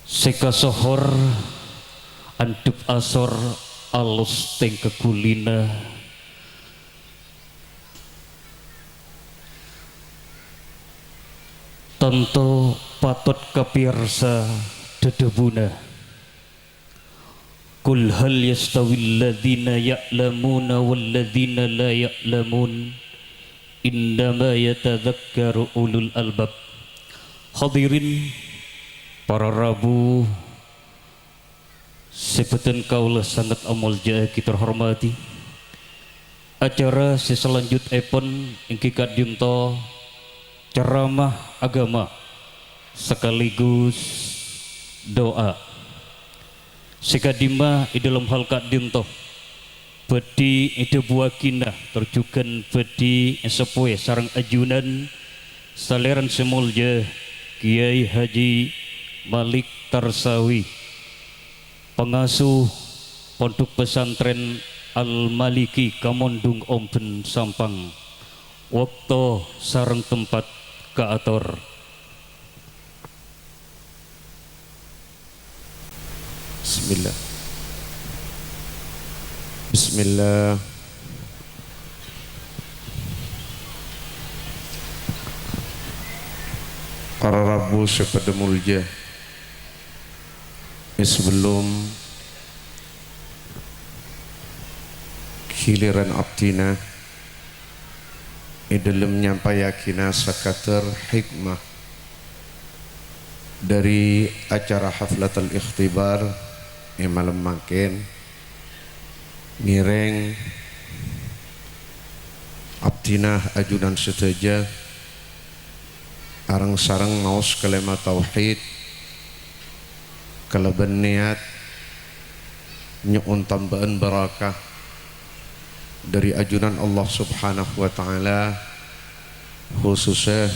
Seka sohor andup asor alus teng kekulina tentu patut kapirsa dedebuna. Kul hal yastawil ladzina ya'lamuna wal ladzina la ya'lamun innama yatadzakkaru ulul albab. Hadirin para rabu sebeten kaulah sangat amulja kita hormati. Acara seselanjut epon ingki kadimto ceramah agama sekaligus doa. Sekadima di dalam hal kadimto bedi ide buakina terjukan bedi sepoe sarang ajunan saleran semulja Kiai Haji Malik Tarsawi, pengasuh Pondok Pesantren Al-Maliki Kamondung Omben Sampang, waktu sarang tempat kaator. Bismillah. Bismillah. Para rabu sepada mulja. Sebelum giliran abdina dalam nyampayakina sakater hikmah dari acara haflatul ikhtibar malam mangken nireng abdina ajudan seteja arang sarang maus kalima tauhid kalaban niat nyuun tambahan barakah dari ajunan Allah subhanahu wa ta'ala, khususnya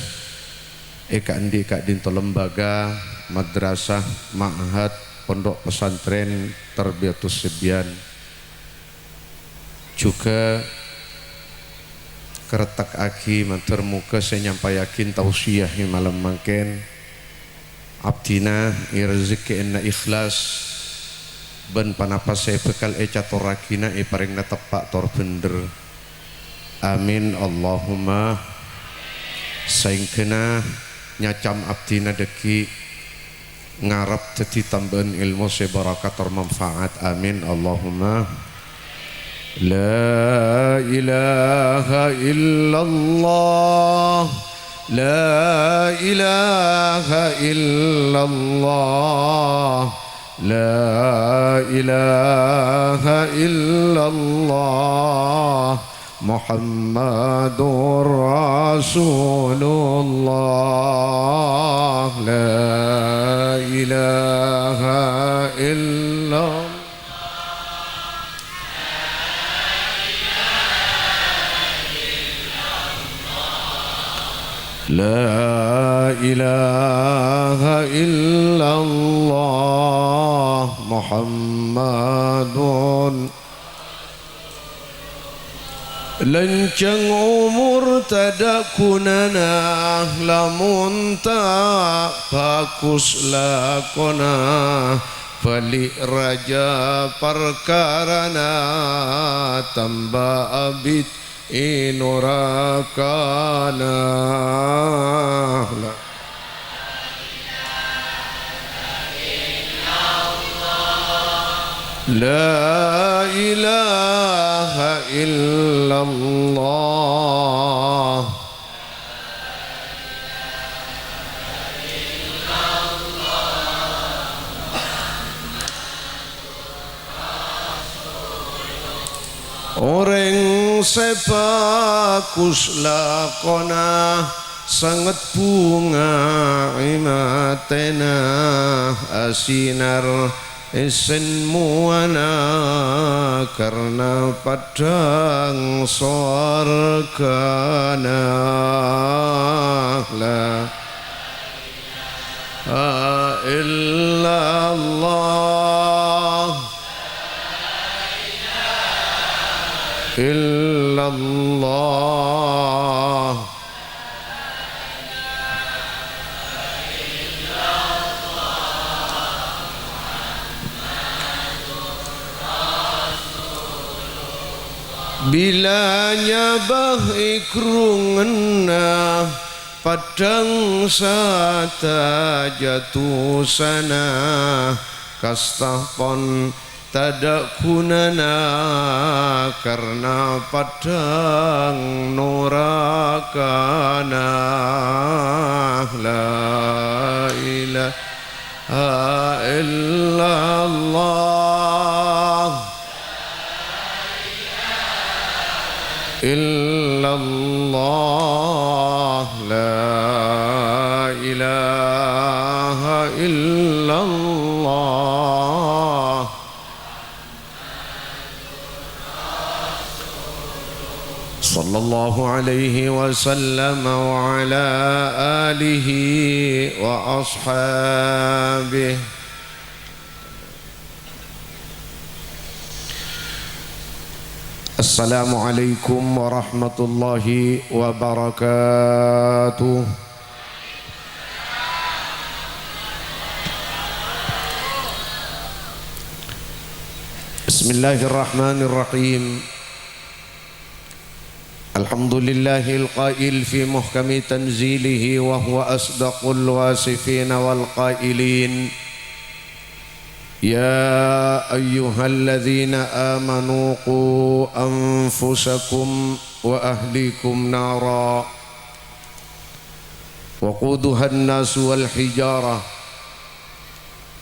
andi dinto lembaga madrasah ma'had pondok pesantren Tarbiyatus Sibyan, juga keretak aki mantur muka saya nyampayakin tausiah malam mangken abdina rezeki enna ikhlas ben panapas saya bekal catorakina paring tepak tor bener. Amin Allahumma. Saingkena nyacam abdina deki ngarap dadi tambahan ilmu sebarakat tor manfaat. Amin Allahumma. La ilaha illallah, la ilaha illallah, la ilaha illallah, Muhammadur Rasulullah, la ilaha illallah. La ilaha illallah Muhammadun. Lancang umur tada kunana lamun tak bagus lakona balik raja perkarana tambah abid inurakana. La ilaha illallah, orang sebagus lakona sangat bunga imatena asinar isen muana karena padang sorgana. La ilaha illallah, illallah, bila nyabah ikrungena padang sata jatuh sana kastahpon tadak kunana karena padang norakana la ilaha illallah illallah la ilaha illallah sallallahu alaihi wasallam wa ala alihi wa ashabihi. Assalamualaikum warahmatullahi wabarakatuh. Bismillahirrahmanirrahim. Alhamdulillahil qail fi muhkami tanzilihi wa huwa asdaqul wasifin wal qailin. يا أيها الذين آمنوا قوا أنفسكم وأهليكم نارا وقودها الناس والحجارة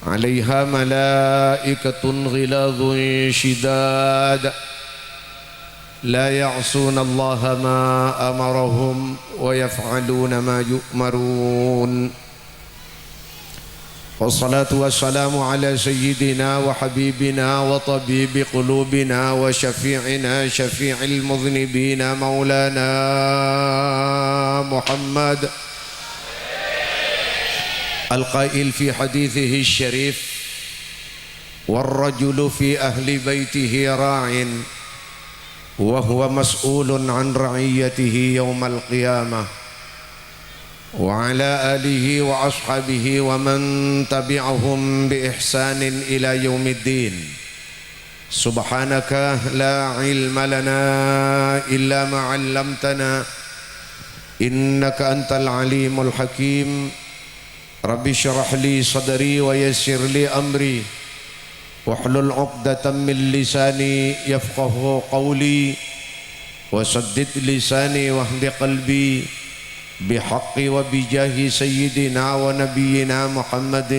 عليها ملائكة غلاظ شداد لا يعصون الله ما أمرهم ويفعلون ما يؤمرون. والصلاة والسلام على سيدنا وحبيبنا وطبيب قلوبنا وشفيعنا شفيع المذنبين مولانا محمد القائل في حديثه الشريف والرجل في أهل بيته راع وهو مسؤول عن رعيته يوم القيامة وعلى آله وأصحابه ومن تبعهم بإحسان إلى يوم الدين. سبحانك لا علم لنا إلا ما علمتنا إنك أنت العليم الحكيم. رب اشرح لي صدري ويسر لي أمري واحلل عقدة من لساني يفقه قولي وسدد لساني واهد قلبي بحق وبجاه سيدنا ونبينا محمد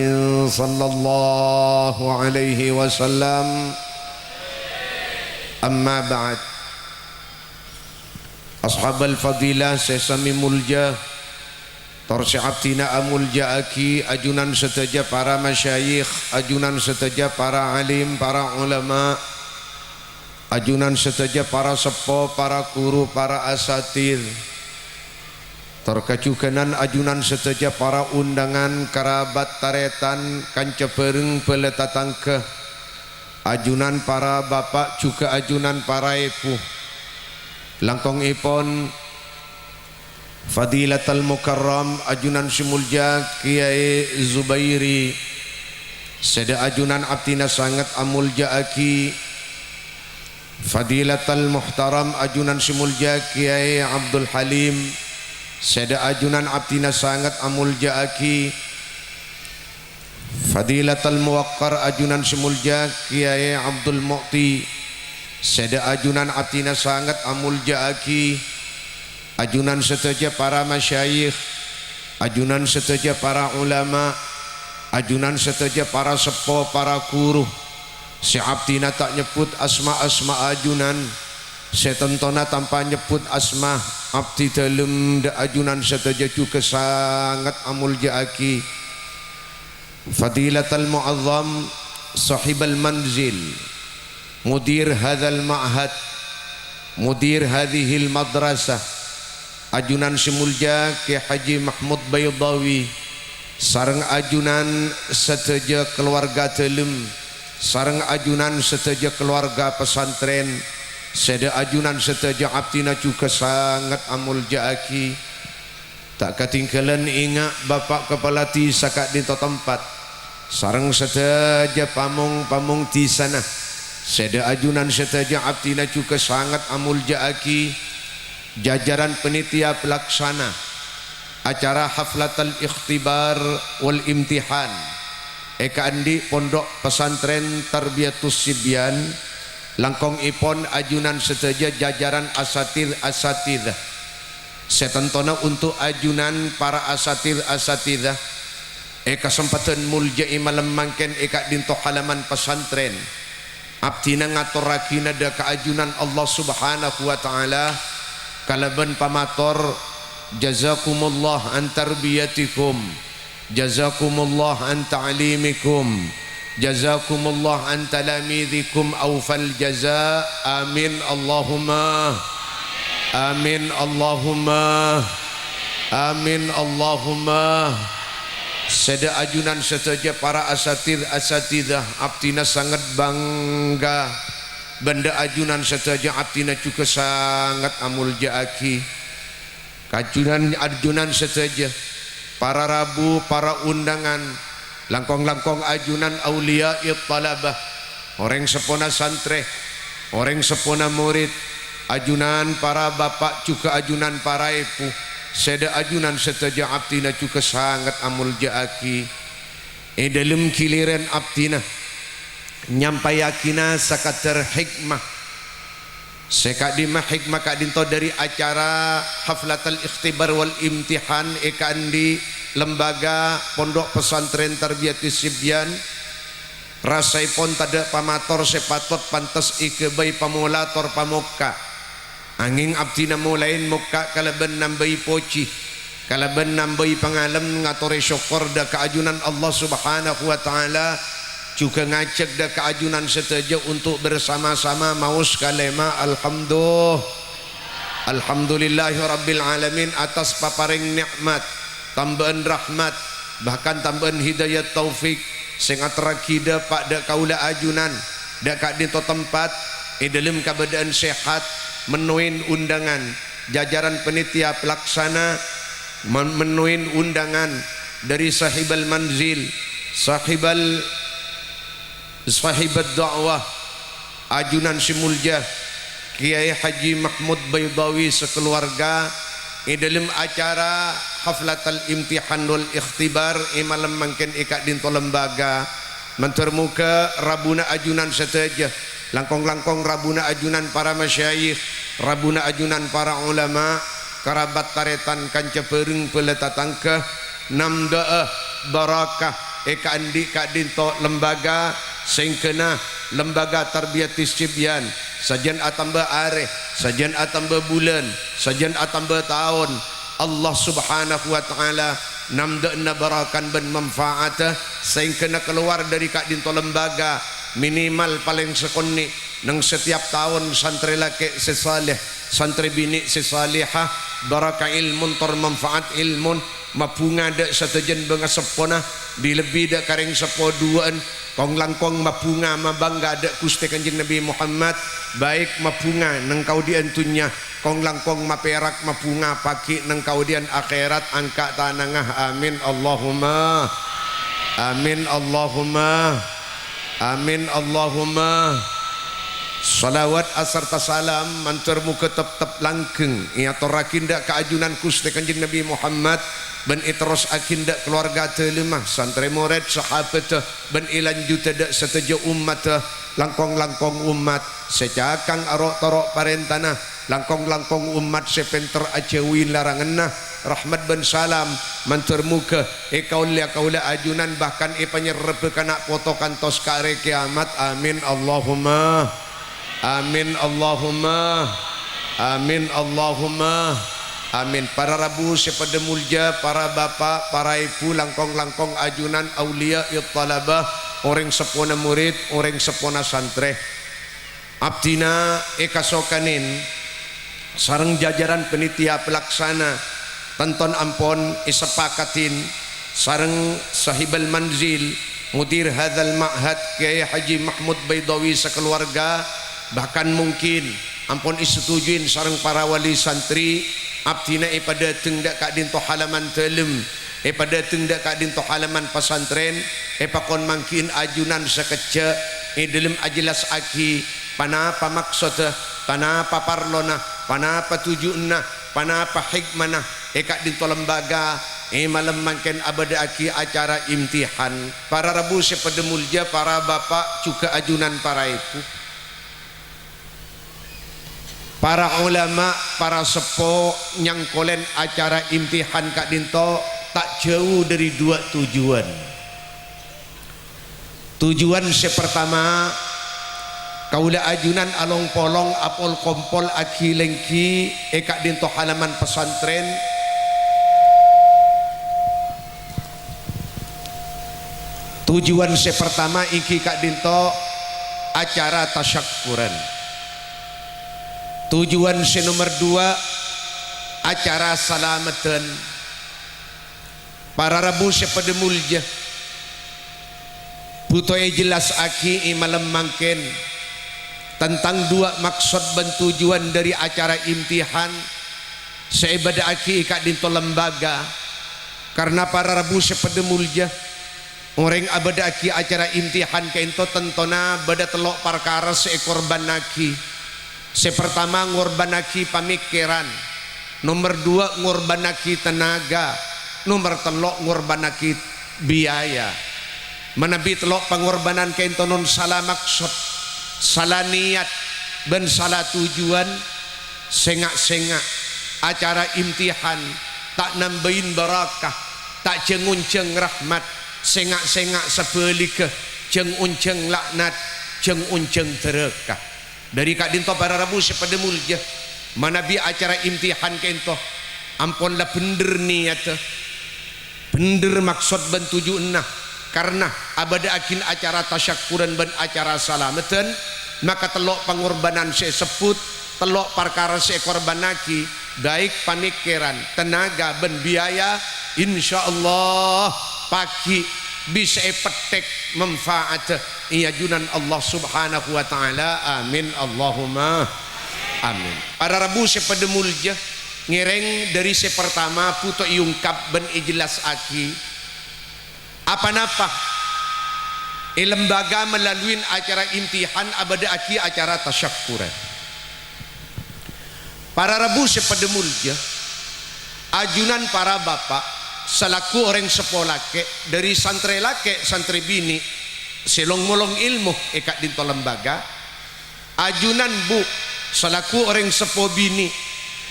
صلى الله عليه وسلم. أما بعد. أصحاب الفضيلة sesami mulja torsi abdina amulja aki ajunan seteja para masyayikh, ajunan seteja para alim, para ulama, ajunan seteja para sepo, para guru, para asatir, terkacukanan ajunan seteja para undangan kerabat taretan kanca bereng peletatang ke ajunan para bapak juga ajunan para ibu langkong ipon Fadilatul Mukarram ajunan simulja Kiai Zubairi seda ajunan abdina sangat amulja aki Fadilatul Muhtaram ajunan simulja Kiai Abdul Halim seda ajunan abdina sangat amulja aki Fadilatul Muwaqqar ajunan simulja Kiai Abdul Mu'ti seda ajunan abdina sangat amulja aki ajunan seteja para masyayikh, ajunan seteja para ulama, ajunan seteja para sepo, para guru. Si abdina tak nyebut asma-asma ajunan, setentona tanpa nyebut asma abdi dalam da ajunan seteja juga sangat amulja aki Fadilatul Mu'azzam sahibal manzil mudir hadzal ma'had mudir hadhil madrasah ajunan simulja Ki Haji Mahmud Baydawi sareng ajunan seteja keluarga telem sareng ajunan seteja keluarga pesantren seda ajunan seteja abdina juga sangat amulja aki tak ketinggalan ingat bapak kepala ti sakat di tempat sareng seteja pamung-pamung di sana Seda ajunan setaja abdina juga sangat amul jaaki jajaran penitia pelaksana acara haflatul ikhtibar wal imtihan eka andi pondok pesantren Tarbiyatus Sibyan langkong ipon ajunan setaja jajaran asatidh setentona untuk ajunan para asatidh eka sempatan muljai malam mangken eka dinto halaman pesantren abdina ngatorakina da keajunan Allah subhanahu wa ta'ala kalaban pamator jazakumullah an tarbiyatikum jazakumullah an ta'limikum jazakumullah an talamidikum awfal jaza amin Allahumma amin Allahumma amin Allahumma. Seda ajunan setaja para asatidah abdina sangat bangga benda ajunan setaja abdina juga sangat amul jaaki ajunan setaja para rabu para undangan langkong ajunan aulia talabah orang sepona santre orang sepona murid ajunan para bapak juga ajunan para ibu seda ajunan setaja abdina juga sangat amul jaaki dalam kiliran abdina nyampayakina sakatar hikmah sekadimah hikmah kadinto dari acara haflatul ikhtibar wal imtihan ekan di lembaga pondok pesantren Tarbiyatus Sibyan rasaipun tada pamator sepatot pantas ikebai pamulator pamokka angin abdina mulain muka kalaban nambai poci kalaban nambai pangalam ngatore syukur da keajunan Allah subhanahu wa ta'ala juga ngajak da keajunan setaja untuk bersama-sama maus kalema alhamdulillahi rabbil alamin atas paparing nikmat tambahan rahmat bahkan tambahan hidayah taufik sing atrakida pak da kaula ajunan da kak dito tempat dalam keadaan sehat menuin undangan jajaran penitia pelaksana menuin undangan dari sahibal manzil sahibat da'wah ajunan simulja Kiai Haji Mahmud Baydawi sekeluarga dalam acara haflatul imtihan wal ikhtibar malam mangken ika dinto lembaga mentermuka rabuna ajunan setaja langkong rabuna ajunan para masyayikh rabuna ajunan para ulama kerabat taretan kanca pereng peletatangkah namdaah barakah eka andi kadinto lembaga singkena lembaga Tarbiyatus Sibyan sajan atamba are sajan atamba bulan sajan atamba tahun Allah subhanahu wa ta'ala namda'na barakan ben manfaatah singkena keluar dari kadinto lembaga minimal paling sekonni nang setiap tahun santri laki sesalih santri bini sesalihah baraka ilmun tor manfaat ilmun mapunga dak satajen benga sepona dilebih dak karing sepoduan kong langkong mapunga mabangga dak kusti kanjeng Nabi Muhammad baik mapunga nang kaudian tunya kong langkong maperak mapunga paki nang kaudian akhirat angka tanangah amin Allahumma amin Allahumma amin Allahumma. Salawat asarta salam manturmu ketep langkeng iatorakinda keajunan kusti kanjeng Nabi Muhammad ben itros akinda keluarga telemah santri murid sahabat ben ilanjuta dak seteja umat langkong umat secakang arok torok parentana langkong umat sepenter acewin laranganna rahmat ben salam manturmu ke kaula ajunan bahkan panyerep kana foto kantos kare kiamat amin Allahumma amin Allahumma amin Allahumma amin. Para rabu sepada mulja para bapak para ibu langkong ajunan aulia talabah orang sepona murid orang sepona santre abdina ekasokanin sareng jajaran penitia pelaksana tonton ampon isepakatin sareng sahibal manzil mudir hadzal ma'had Kiai Haji Mahmud Baydawi sekeluarga bahkan mungkin ampun isetujuin sareng para wali santri abdina pada tengdak kak dinto halaman telem pada tengdak kak dinto halaman pesantren pakon mangkin ajunan sekece dalam ajelas aki panapa maksudnya, panapa parlona, panapa tujuanna, panapa hikmana eka dinto lembaga malam mangken abada aki acara imtihan para rabu sepedemulja para bapak juga ajunan para ibu para ulama para sepo nyangkolen acara imtihan kak dinto tak jauh dari dua tujuan. Tujuan sepertama kaula ajunan along polong apol kompol aki lengki eka dinto halaman pesantren tujuan sepertama iki kak dinto acara tasyakuran. Tujuan nomor dua acara salamatan para rabu sepedemulja butoy jelas aki malam mangken tentang dua maksud dan tujuan dari acara imtihan seibada aki kak dinto lembaga karena para rabu sepedemulja orang abada aki acara imtihan kento tentona bada telok perkara seekor banaki. Sepertama ngorbanaki pamikiran, nomor dua ngorbanaki tenaga, nomor telok ngorbanaki biaya. Manabi telok pengorbanan kento non salah maksud, salah niat, dan salah tujuan, sengak-sengak acara imtihan tak nambahin barakah, tak cengunceng rahmat, sengak-sengak sebelika, cengunceng laknat, cengunceng terekah. Dari kak dinto para rabu sepedemulja manabi acara imtihan kento amponlah bener niat bener maksud ben tujuan karena abada akin acara tasyakuran ben acara salamatan maka telok pengorbanan sebut telok perkara sekorbanaki baik pamikiran tenaga ben biaya insyaallah pagi bisa petek manfaat iya junan Allah subhanahu wa ta'ala amin Allahumma amin. Para rabu sepedemulja ngereng dari sepertama puto iungkap ben ijelas aki apa-napa lembaga melalui acara imtihan abada aki acara tasyakuran. Para rabu sepedemulja ajunan para bapak selaku orang sepolake dari santri lake santri bini selong molong ilmu eka dinto lembaga ajunan bu selaku orang sepo bini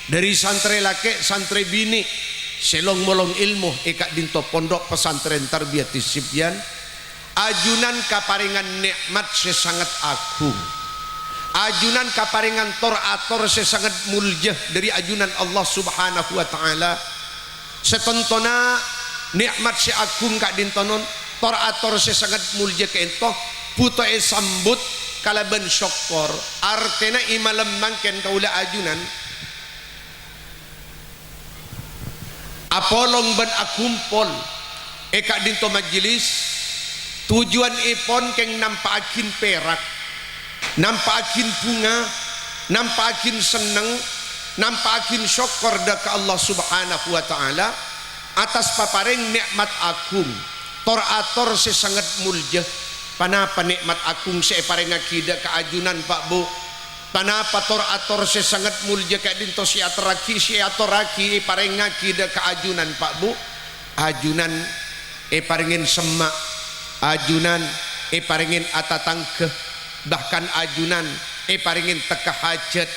dari santri lake santri bini selong molong ilmu eka dinto pondok pesantren tarbiyati sibyan ajunan kaparingan nikmat sesangat agung ajunan kaparingan tor ator sesangat muljah dari ajunan Allah subhanahu wa ta'ala setentona nikmat si agung kak dintonon tor ator sesangat mulja kento puto sambut kalaban syokor artena imalam mangken kaula ajunan apolong ban akumpol kak dinto majelis tujuan ipon keng nampakin perak nampakin bunga nampakin seneng nampakin syukur daka Allah subhanahu wa ta'ala atas paparing nikmat agung tor ator sesangat mulja panapa nikmat agung separing akida keajunan pak bu panapa tor ator sesangat mulja ka dinto siatoraki paring akida keajunan pak bu ajunan paringin semak ajunan paringin atatangke bahkan ajunan paringin teka hajat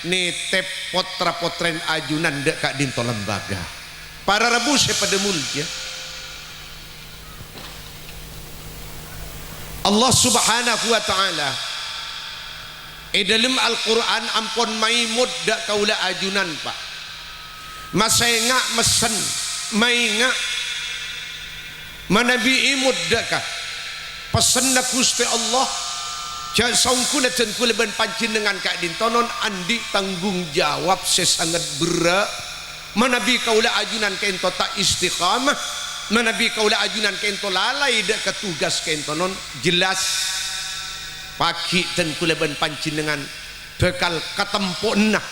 nitep potra-potren ajunan dek kak dinto lembaga para rabu sepedemulja Allah subhanahu wa ta'ala dalam Al-Quran ampun maimud dak kaula ajunan pak masaya mesen mainga manabi imud dakah pesen na Gusti Allah songku na tenku leban pancin dengan kak dintonon andi tanggung jawab sesangat berat manabi kaula ajunan kento tak istiqamah manabi kaula ajunan kento lalai dak ketugas kentonon jelas pagi tenku leban pancin dengan bekal katempo nah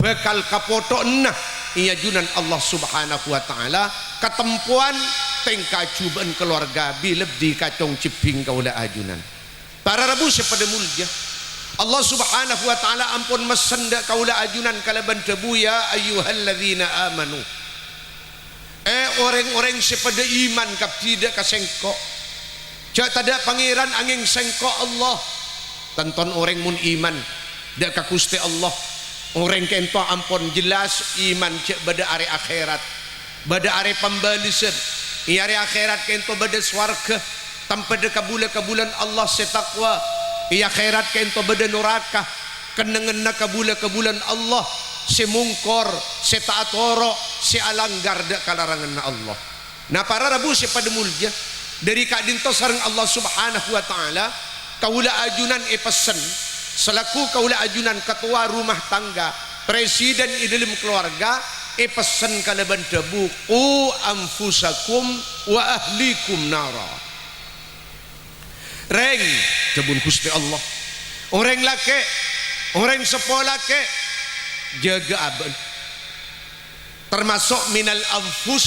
bekal kapoto nah iya junan Allah subhanahu wa ta'ala ketempuan tengka cubaan keluarga bileb di kacong ciping kaula ajunan Para rabu pada mulja Allah subhanahu wa ta'ala ampun mesenda kaula ajunan kalaban tebu ya ayyuhalladzina amanu. Orang-orang sepada iman kap tidak kasengkok. Cak tada pangeran angin sengkok Allah. Tonton orang mun iman dak ka Gusti Allah. Orang kento ampun jelas iman cak bada are akhirat. Bada are pembalasan. I are akhirat kento bada swarga. Tanpa de kabula-kabulan Allah setakwa. I akhirat kento bada neraka. Kenengenna kabula-kabulan Allah semungkor, setaatoro, sealanggar dak kalarangan Allah. Nah para rabu pada mulja dari kadinto sareng Allah subhanahu wa ta'ala kaula ajunan pesen selaku kaula ajunan ketua rumah tangga presiden di dalam keluarga pesen kalaban debu anfusakum wa ahlikum nara. Reng jebun Gusti Allah orang laki orang sepolah ke jaga aban termasuk minal anfus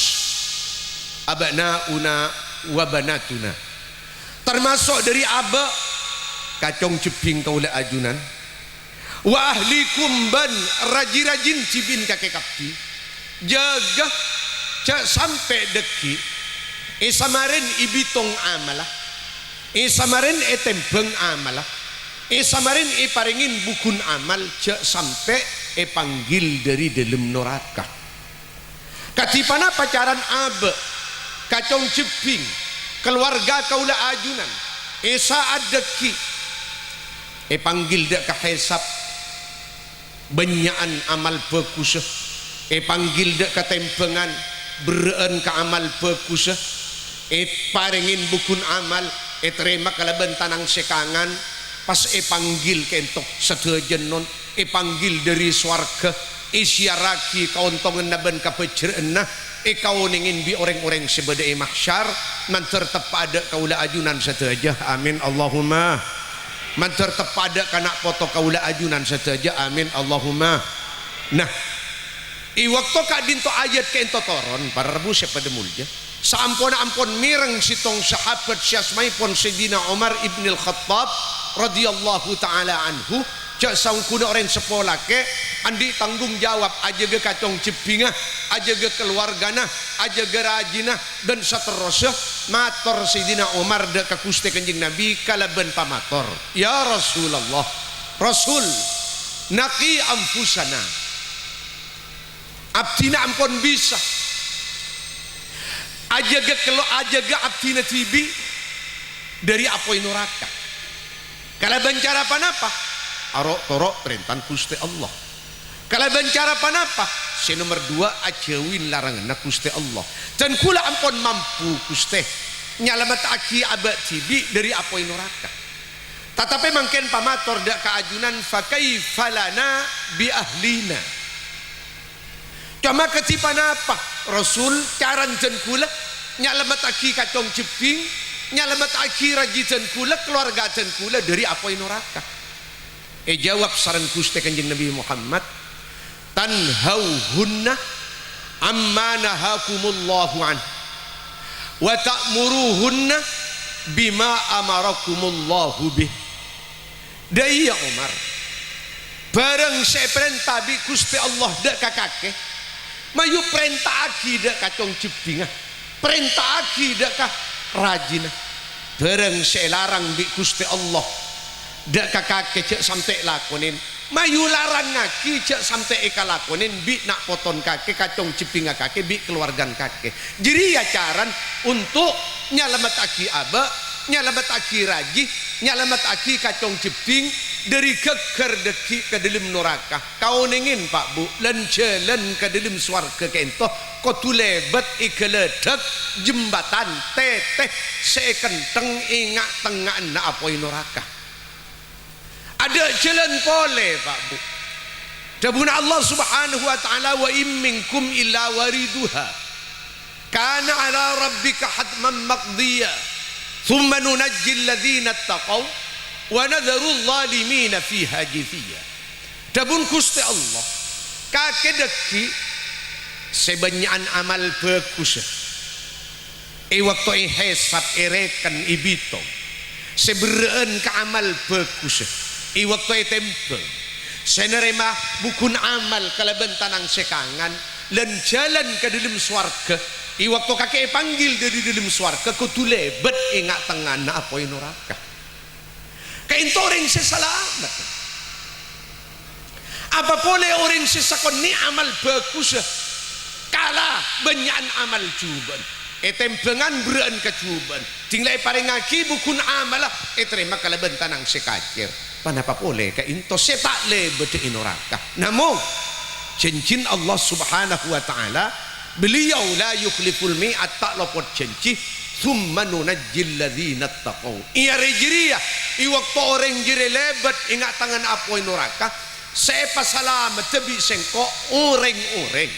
abnauna wa banatuna, termasuk dari aba kacong ceping kaula ajunan wa ahlikum ban rajin-rajin cibin kakek kapti jaga cak sampai deki samarin ibitong amalah samarin tembeng amalah samarin paringin bukun amal cak sampai panggil dari dalam neraka. Katipana pacaran abe kacong ceping keluarga kaula ajunan saat deki panggil dak ka hisab benyaan amal pekusah panggil dak ka tempengan bereen ka amal pekusah paringin bukun amal terima kalaban tanang sekangan pas panggil kentok sedejen non panggil dari swarga isyaraki kauntongan naban kapecreunah kauningin bi orang-orang sebeda mahsyar manter tepada kaula ajunan sateja amin Allahumma manter tepada kana foto kaula ajunan sateja amin Allahumma. Nah waktu kadinto ayat ke ento toron para rebu pada mulja saampun-ampun mireng sitong sahabat syasmai pon Sayyidina Umar ibn al-Khattab radhiyallahu taala anhu cak sangkuna orang sepolah ke andi tanggung jawab aja ge kacong cepingah aja ge keluargana aja ge rajinah dan saterusnya mator Sayyidina Umar dak ka Gusti Kanjeng Nabi kalaban pamator ya Rasulullah Rasul naqi anfusana abdina ampun bisa aja ge abdina tibi dari apoi neraka kalaban cara panapa arok torok perintah Gusti Allah. Kalau bencara panapa si nomor 2 ajawin larangan Gusti Allah dan kula ampun mampu Gusti nyalamat aki abad tibi dari apoi neraka. Tetapi mungkin pamator dak keajunan fakaifalana bi ahlina cuma ketipan apa Rasul caran jen kula nyalamat aki kacong ceping nyalamat aki rajitan kula keluarga jen kula dari apoi neraka. Jawab saran Gusti Kanjeng Nabi Muhammad tanhauhunna amma nahakumullahu an wa ta'muruhunna bima amarakumullahu bih. Dai ya Umar bareng saya perintah bi Gusti Allah dak kakake mayu perintah aki dak kacong cepingah perintah aki dak ka rajina bareng saya larang bi Gusti Allah dak kakake cek sampai lakonin mayu larang ngaki cek sampai eka lakonin bi nak poton kake kacong cepinga kake bi keluargan kake jadi ya caran untuk nyalamat aki aba nyalamat aki raji nyalamat aki kacong ceping dari keker deki ke dalam neraka kau ningin Pak Bu lencelen ke dalam swarga kento kau tulebet ikeledak jembatan teteh sekenteng ingat tengah na apoi neraka ada jalan pole Pak Bu. Dabuna Allah Subhanahu wa taala wa in minkum illa wariduha kana ala rabbika hatman maqdiya thumma nunajjil ladzina taqaw wa nadharu adh-dhalimina fiha jithiya. Dabun Gusti Allah kake deki sebanyakan amal bagus waktu hisab erekan ibito sebereen ke amal bagus i waktu tempe senerima bukun amal kalaban tanang sekangan dan jalan ke dalam swarga i waktu kakek panggil dari dalam swarga kudu lebet ingat tengah na apoi neraka kain toreng sesalamat apa boleh orang sesakon ni amal bagus kalah banyak amal juban tempengan beran kecuban tinggal paling ngaki bukun amalah terima kalaban tanang sekacir panapa boleh ka into sepak le bete inoraka namun cincin Allah subhanahu wa ta'ala beliau la yukhliful mi'at tak lopot janji thumma nunajjil ladzina taqaw iya rejiriya i waktu orang jire lebat ingat tangan apa inoraka sepa salamat tebi sengko orang-orang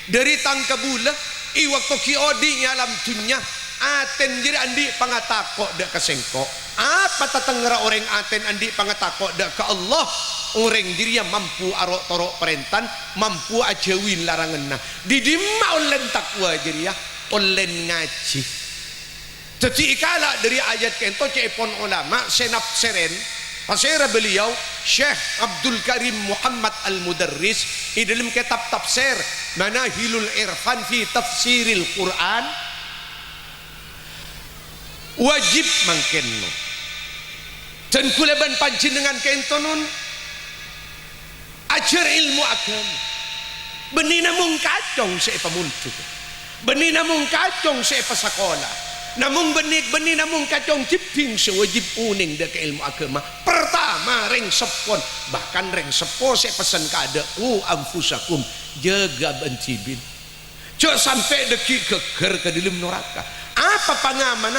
dari tangkabula i waktu kiodi alam dunya aten jiri andi pangatako dak kesengko apa tatengera orang aten andi pangatako dak ke Allah orang diri yang mampu arok torok perentan mampu ajawin larangan nah didima olen takwa jiri ya olen ngaji jadi ikala dari ayat kento cepon ulama senap seren pasera beliau Syekh Abdul Karim Muhammad Al-Mudarris di dalam kitab tafsir Manahilul Irfan fi Tafsiril Quran wajib mangkenno dan kuleban panjenengan kentonon ajar ilmu agama benina mung kacong saya pamuntu benina mung kacong saya pasakola namun benih namun kacong jiping sewajib uning dak ilmu agama pertama reng sepon bahkan reng sepo saya pesan kada anfusakum jaga bencibin cok sampai deki geger ke dalam neraka apa pangamana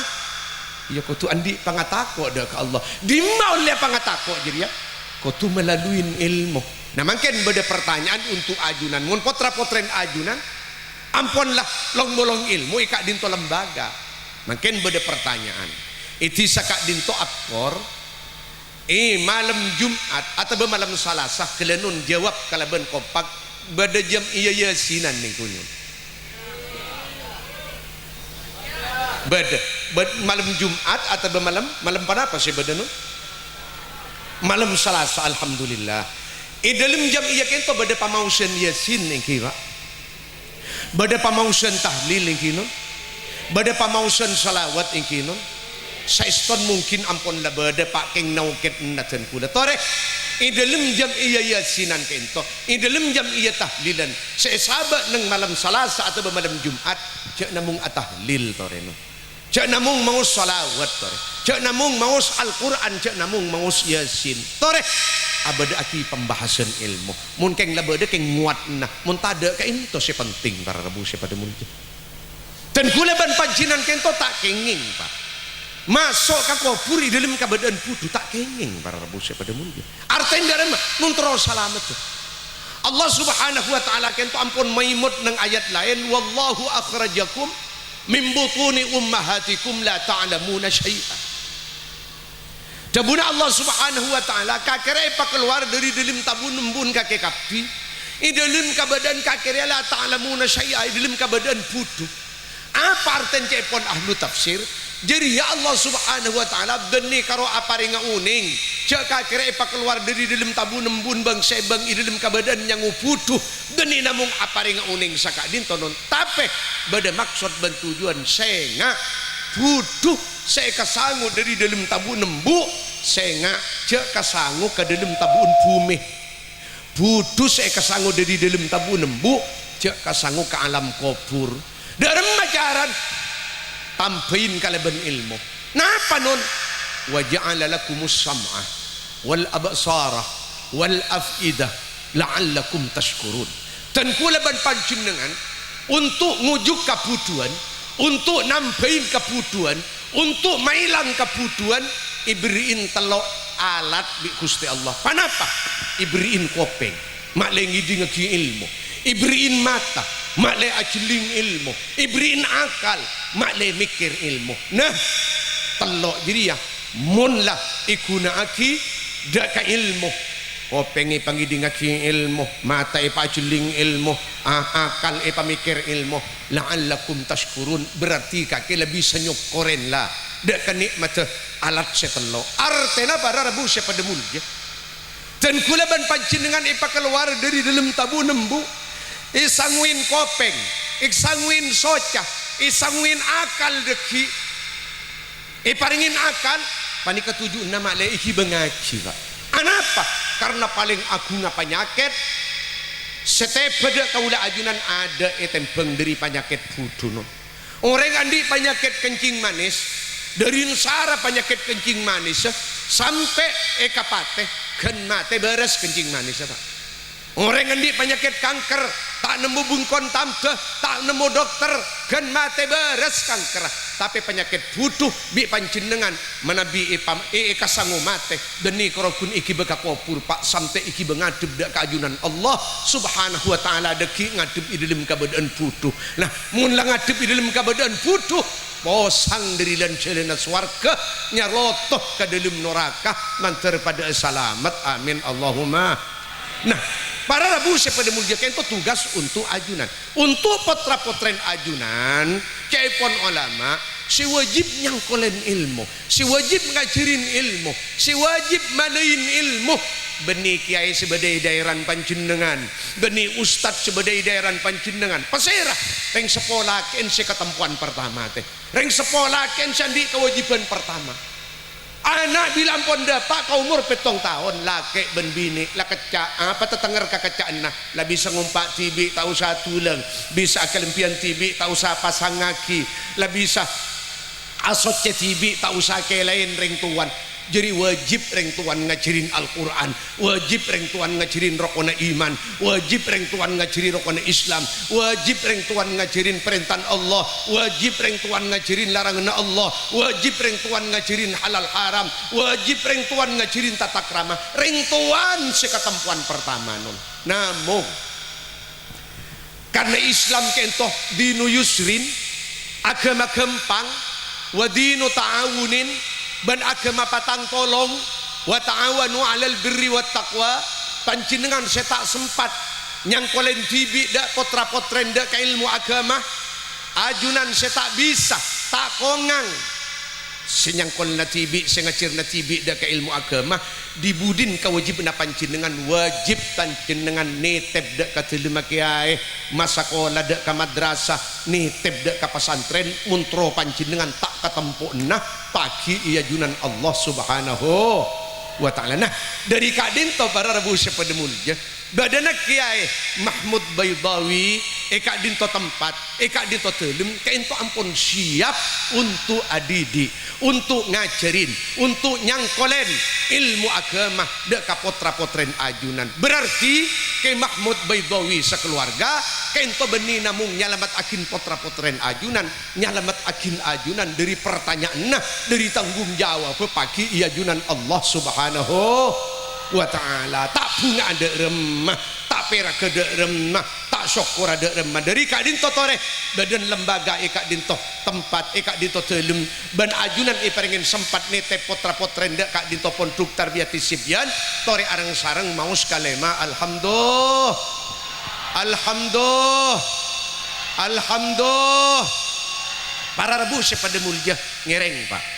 ya kutu andi pangatako dak ke Allah di maulnya pangatako jadi ya kutu melalui ilmu nah mungkin beda pertanyaan untuk ajunan mun potra-potren ajunan amponlah long bolong ilmu ikak dinto lembaga makin beda pertanyaan itu sakak dinto akor malam Jumat atau malam Salasah kelenun jawab kalaban kompak beda jam iya yasinan nih kunyun beda malam Jumat atau malam apa sih beda nun malam Salasah alhamdulillah dalam jam iya kento beda pamausan yasin nih kira beda pamausan tahlil nih kino bada pamausan salawat ingkinon saiston mungkin ampun la bada paking nauket naten kula tore i dalam jam iya yasinan kento i dalam jam iya tahlilan sesabat nang malam Salasa atau malam Jumat cek namung atahlil tore no cek namung maus salawat tore cek namung maus Al-Quran cek namung maus yasin tore abada aki pembahasan ilmu mun keng la bada keng nguat nah mun tada ka into se penting para rebu se pada mungkin dan kuleban panjinan kento tak kenging pak masuk ke kubur di dalam keadaan pudu tak kenging para rebu pada mulia artinya dari nuntro salamet Allah subhanahu wa ta'ala kento ampun maimut nang ayat lain wallahu akhrajakum min butuni ummahatikum la ta'lamuna syai'an dabuna Allah subhanahu wa ta'ala kakere pak keluar dari dalam tabun embun kakek kapi di dalam keadaan kakere la ta'lamuna syai'an di dalam keadaan pudu apa artinya cepon ahlu tafsir jadi ya Allah subhanahu wa ta'ala deni karo apa ringa uning cek kira apa keluar dari dalam tabu nembun bang sebang i dalam kabadan yang uputuh deni namung apa ringa uning sakadin tonon tapi bada maksud dan tujuan senga butuh saya kasangu dari dalam tabu nembu senga cek kasangu ke dalam tabun bumi butuh saya kasangu dari dalam tabu nembu cek kasangu ke alam kubur dalam macaran tambahin kalaban ilmu napa nun wa ja'ala lakumus sam'ah wal absara wal afidah la'allakum tashkurun dan kulaban panjenengan untuk ngujuk kebutuhan untuk nambahin kebutuhan untuk mailang kebutuhan iberiin telok alat bi Gusti Allah panapa iberiin kopeng mak lengi ngegi ilmu iberiin mata mak le ajling ilmu iberiin akal mak le mikir ilmu nah telok diri ya mun lah ikuna aki dak ka ilmu Kopeng pangi ngaki ilmu, mata pajuling ilmu, akal pamikir ilmu, la'allakum tashkurun, berarti kaki lebih senyukurin lah dek kenikmat alat setelo artena para rabu pada mulja dan kulaban panjenengan keluar dari dalam tabu nembu isangwin kopeng isangwin soca isangwin akal deki paringin akal pani ketujuh nama leiki bengaji pak anapa karena paling agungnya penyakit setiap pada kaulah ajunan ada tembeng dari penyakit buduno orang andi penyakit kencing manis dari nusara penyakit kencing manis sampai kapate kan mate beres kencing manis pak orang andi penyakit kanker tak nemu bungkon tamte tak nemu dokter kan mate beres kanker tapi penyakit butuh bi panjenengan manabi kasangu mate deni korokun iki beka kopur pak sampai iki bengadep dak kajunan Allah subhanahu wa ta'ala deki ngadep di dalam keadaan butuh nah mun lang ngadep di dalam keadaan butuh posang dari lan celana swarga nyarotoh ke dalam neraka mantar pada selamat amin Allahumma nah para rabu pada mulia itu tugas untuk ajunan untuk potra-potren ajunan kaipon ulama si wajib nyangkolen ilmu si wajib ngajarin ilmu si wajib manain ilmu beni kiai sebagai daerah panjenengan beni ustad sebagai daerah panjenengan pasera reng sekolah ken si ketempuan pertama teh reng sekolah ken sandi kewajiban pertama anak bilang pon dapat kau umur 7 tahun laki ben bini lah kecak apa tetenger kakecaan nah lah bisa ngumpak tibi tak usah tulang bisa kelempian tibi tak usah pasang ngaki lah bisa asot tibi tak usah ke lain ring tuan jadi wajib reng tuan ngajarin Al-Quran wajib reng tuan ngajarin rokona iman wajib reng tuan ngajarin rokona Islam wajib reng tuan ngajarin perintah Allah wajib reng tuan ngajarin larangan Allah wajib reng tuan ngajarin halal haram wajib reng tuan ngajarin tata krama reng tuan seketempuan pertama non namun karena Islam kentoh dinu yusrin agama gampang wa dinu ta'awunin ban agama patang tolong wa ta'awanu 'alal birri wat taqwa panjenengan saya tak sempat nyangkolen tibi dak potra-potren dak ke ilmu agama ajunan saya tak bisa tak kongang senyangkol na tibi sengacir na tibi dak ke ilmu agama dibudin kewajiban panjenengan wajib panjenengan netep dak ka telema kiai masakola dak ka madrasah netep dak ka pesantren muntro panjenengan tak katempo nah pagi iya junan Allah subhanahu wa ta'ala nah dari kadin to para rabu pada mulja badana kiai Mahmud Baydawi eka dinto tempat eka dinto telem kainto ampun siap untuk adidi untuk ngajarin untuk nyangkolen ilmu agama dek kapotra-potren ajunan berarti ke Mahmud Baydawi sekeluarga kainto beni namung nyalamat akin potra-potren ajunan nyalamat akin ajunan dari pertanyaan nah dari tanggung jawab pagi iya ajunan Allah subhanahu wa ta'ala tak bunga ada remah tak perak ada remah tak syukur ada remah dari kak dinto tore badan lembaga kak dinto tempat kak dinto telem ban ajunan pengen sempat nete potra-potren dak kak dinto ponduk tarbiyati sibyan tore arang sarang mau sekalema alhamdulillah alhamdulillah alhamdulillah para rabu pada mulja ngereng pak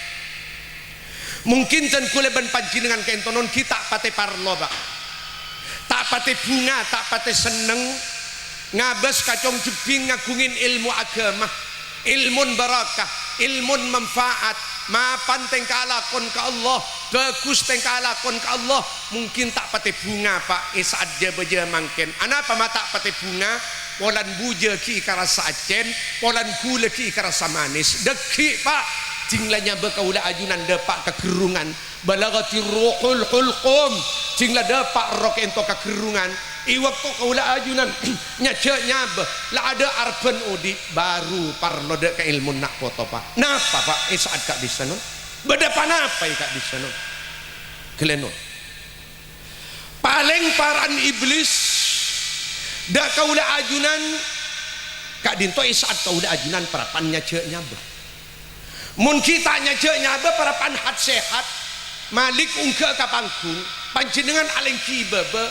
mungkin dan kuleban panjenengan kentonon kita pate parlo pak tak pate bunga tak pate seneng ngabas kacong jebing ngagungin ilmu agama ilmun barakah ilmun manfaat mapan tengkalakon ke Allah bagus tengkalakon ke Allah mungkin tak pate bunga pak saat dia beja mangken anapa mata pate bunga polan buja ki ikarasa acen polan gula ki ikarasa manis deki pak jinglanya bekaula ajunan dapak kegerungan balagati ruhul hulqum jingla dapak rok ento kegerungan waktu kaula ajunan nyaca nyab la ada arban udi baru parlo de ke ilmu nak foto pak napa pak saat kak di sana beda panapa kak di sana keleno paling paran iblis dak kaula ajunan kak dinto saat kaula ajunan parapan nyaca nyab mun kita nyajanya apa para panhat sehat malik ungke ka panggung panjenengan aleng kibaba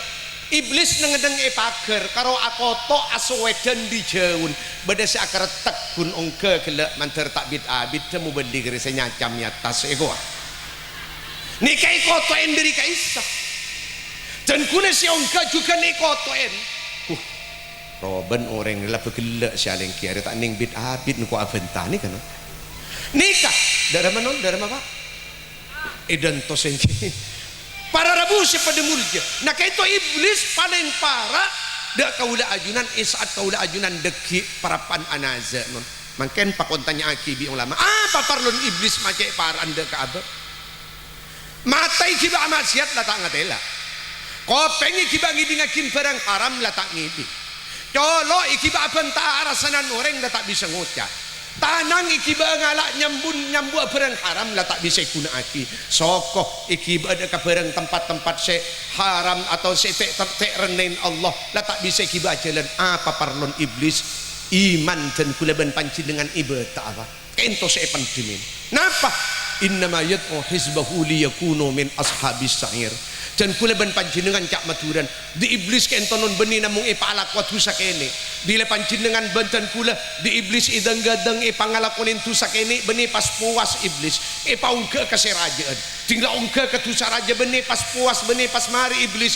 iblis nengendeng pager karo akoto aswedan di jaun bedese akar tekun ongke gelek manter tak bid temu bendi gere nyacam nyatas ego nikai kotoen dari kaisa dan kune si ongke juga ni kotoen roben orang lah begelek si aleng kiare tak ning bid nuko aventa ni kan nikah dari mana apa edan tosengki para rabu pada mulja nah kaito iblis paling parah dak kaula ajunan isaat kaula ajunan deki parapan anaza non mangken pakontanya akibi ulama apa parlon iblis make paran dak kaaba matai kiba maksiat la tak ngatela kopengi kiba ngidingakin barang haram la tak ngidi colo ikiba bentara sanan orang la tak bisa ngucap tanang ikiba ngalak nyambu barang haram lah tak bisa guna aki sokoh ikiba ada ke barang tempat-tempat se haram atau se tek renain Allah lah tak bisa ikiba jalan apa parlon iblis iman dan kulaban panci dengan ibadah apa kento se pendimin napa innama yad'u hizbahu liyakunu min ashabis sa'ir dan kulaban panjenengan cak maturan di iblis kentonon beni namung ipalak watu sakene bila panjenengan banten kula di iblis idang gadang pangalakonin tu sakene beni pas puas iblis paungke kaserajaan tinggal ungke ketusa raja beni pas puas beni pas mari iblis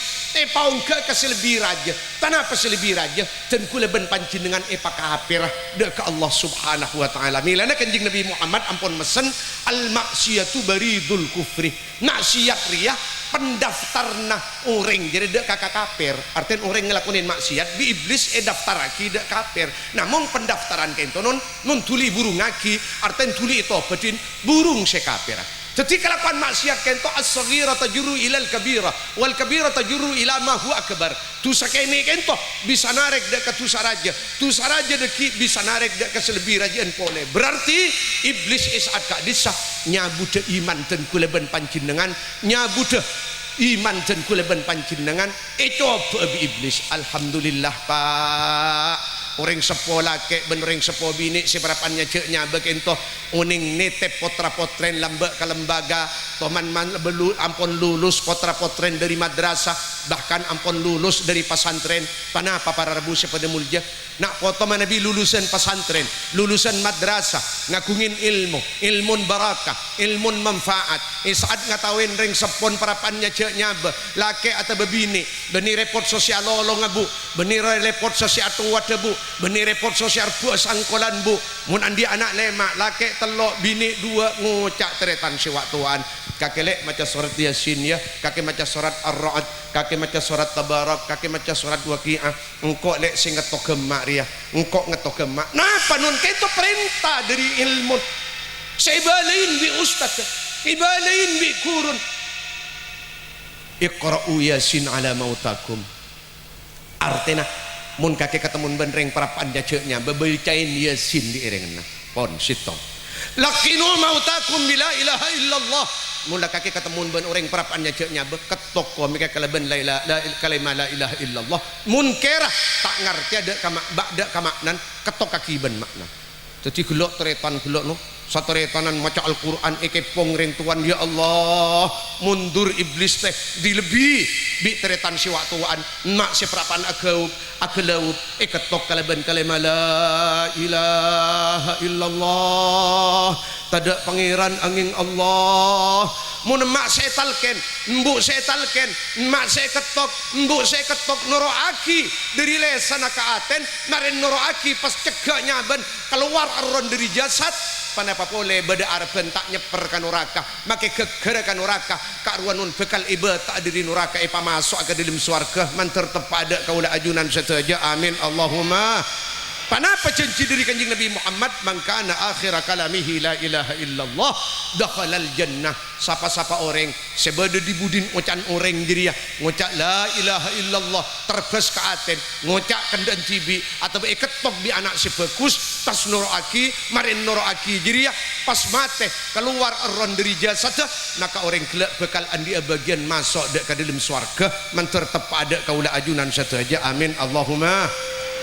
paungke keselebih raja tanah peselebih raja dan kulaban panjenengan pakapirah dek Allah subhanahu wa ta'ala milana kanjing Nabi Muhammad ampun mesen al maksiyatu baridul kufri maksiat riyah pendaftarna orang jadi dek kakak kafir artinya orang ngelakuin maksiat di iblis daftar aki dek kafir namun pendaftaran kentonon nun tuli burung aki artinya tuli itu bedin burung sekafir jadi kelakuan maksiat kento as-saghira tajuru ilal kabira wal kabira tajuru ila ma huwa akbar tusa kene kento bisa narek dek ke tusa raja deki bisa narek dek ke selebih rajaan pole berarti iblis isat kak disah nyabude iman dan kuleban panjenengan nyabude iman dan kuleban panjenengan itu babi iblis alhamdulillah pak orang sepolah kek ben orang sepo bini seperapannya ceknya bekento uning netep potra potren lambak ke lembaga toman man belu ampun lulus potra potren dari madrasah bahkan ampun lulus dari pesantren panapa para rebu pada mulja nak foto nabi lulusan pesantren lulusan madrasah ngakungin ilmun barakah ilmun manfaat saat ngatawin ring sepon parapannya ceknya lake atau bebini beni report sosial lo ngabu beni report sosial tua debu beni report sosial buah sangkolan bu mun andi anak lemak lake telok bini dua ngucak teretan sewaktuan kakelek macam surat yasin ya kakek macam surat ar-ra'd kakek macam surat tabarak kakek macam surat waqi'ah engkau lek sing ngetok gemak ria engkau ngetok gemak napa nun itu perintah dari ilmu seibalain bi ustaz ibalain bi kurun iqra'u yasin ala mautakum artinya mun kakek ketemu benreng parapan jaceknya bebecain yasin di irengna pon sitong lakinu mautakum bila ilaha illallah mula kakek ketemu ben orang parapan jaceknya ketok ko mika kalaban la kalimah la ilaha illallah munkerah tak ngerti ada kama ba'da kamaknan ketok kaki ben makna jadi gelok teretan gelok no satu retanan maca Al-Quran pong ring tuan ya Allah mundur iblis teh dilebih bi teretan si waktuan mak seperapan agelau ketok kalaban kalimah la ilaha illallah tada pangeran angin Allah mun mak saya talken mbuk saya talken mak saya ketok mbuk saya ketok noroaki dari lesan kaaten marin noroaki pas cegaknya ben keluar aron dari jasad panapa pole beda arben tak nyeper kan neraka make gegere kan neraka karuanun bekal ibadah diri neraka masuk ke dalam swarga manter tepada kaula ajunan setaja amin Allahumma panapa janji dari kanjeng Nabi Muhammad mangkana akhir kalamihi la ilaha illallah dakhalal jannah sapa-sapa orang sebeda dibudin ucan orang diri ya ngucap la ilaha illallah terbes ke aten ngucap kendan cibi atau ketok di anak si bagus tas noroaki marin noroaki diri ya pas mate keluar eron dari jasad maka orang gelak bekal andi bagian masuk dek ke dalam swarga manter tepada kaula ajunan satu aja amin Allahumma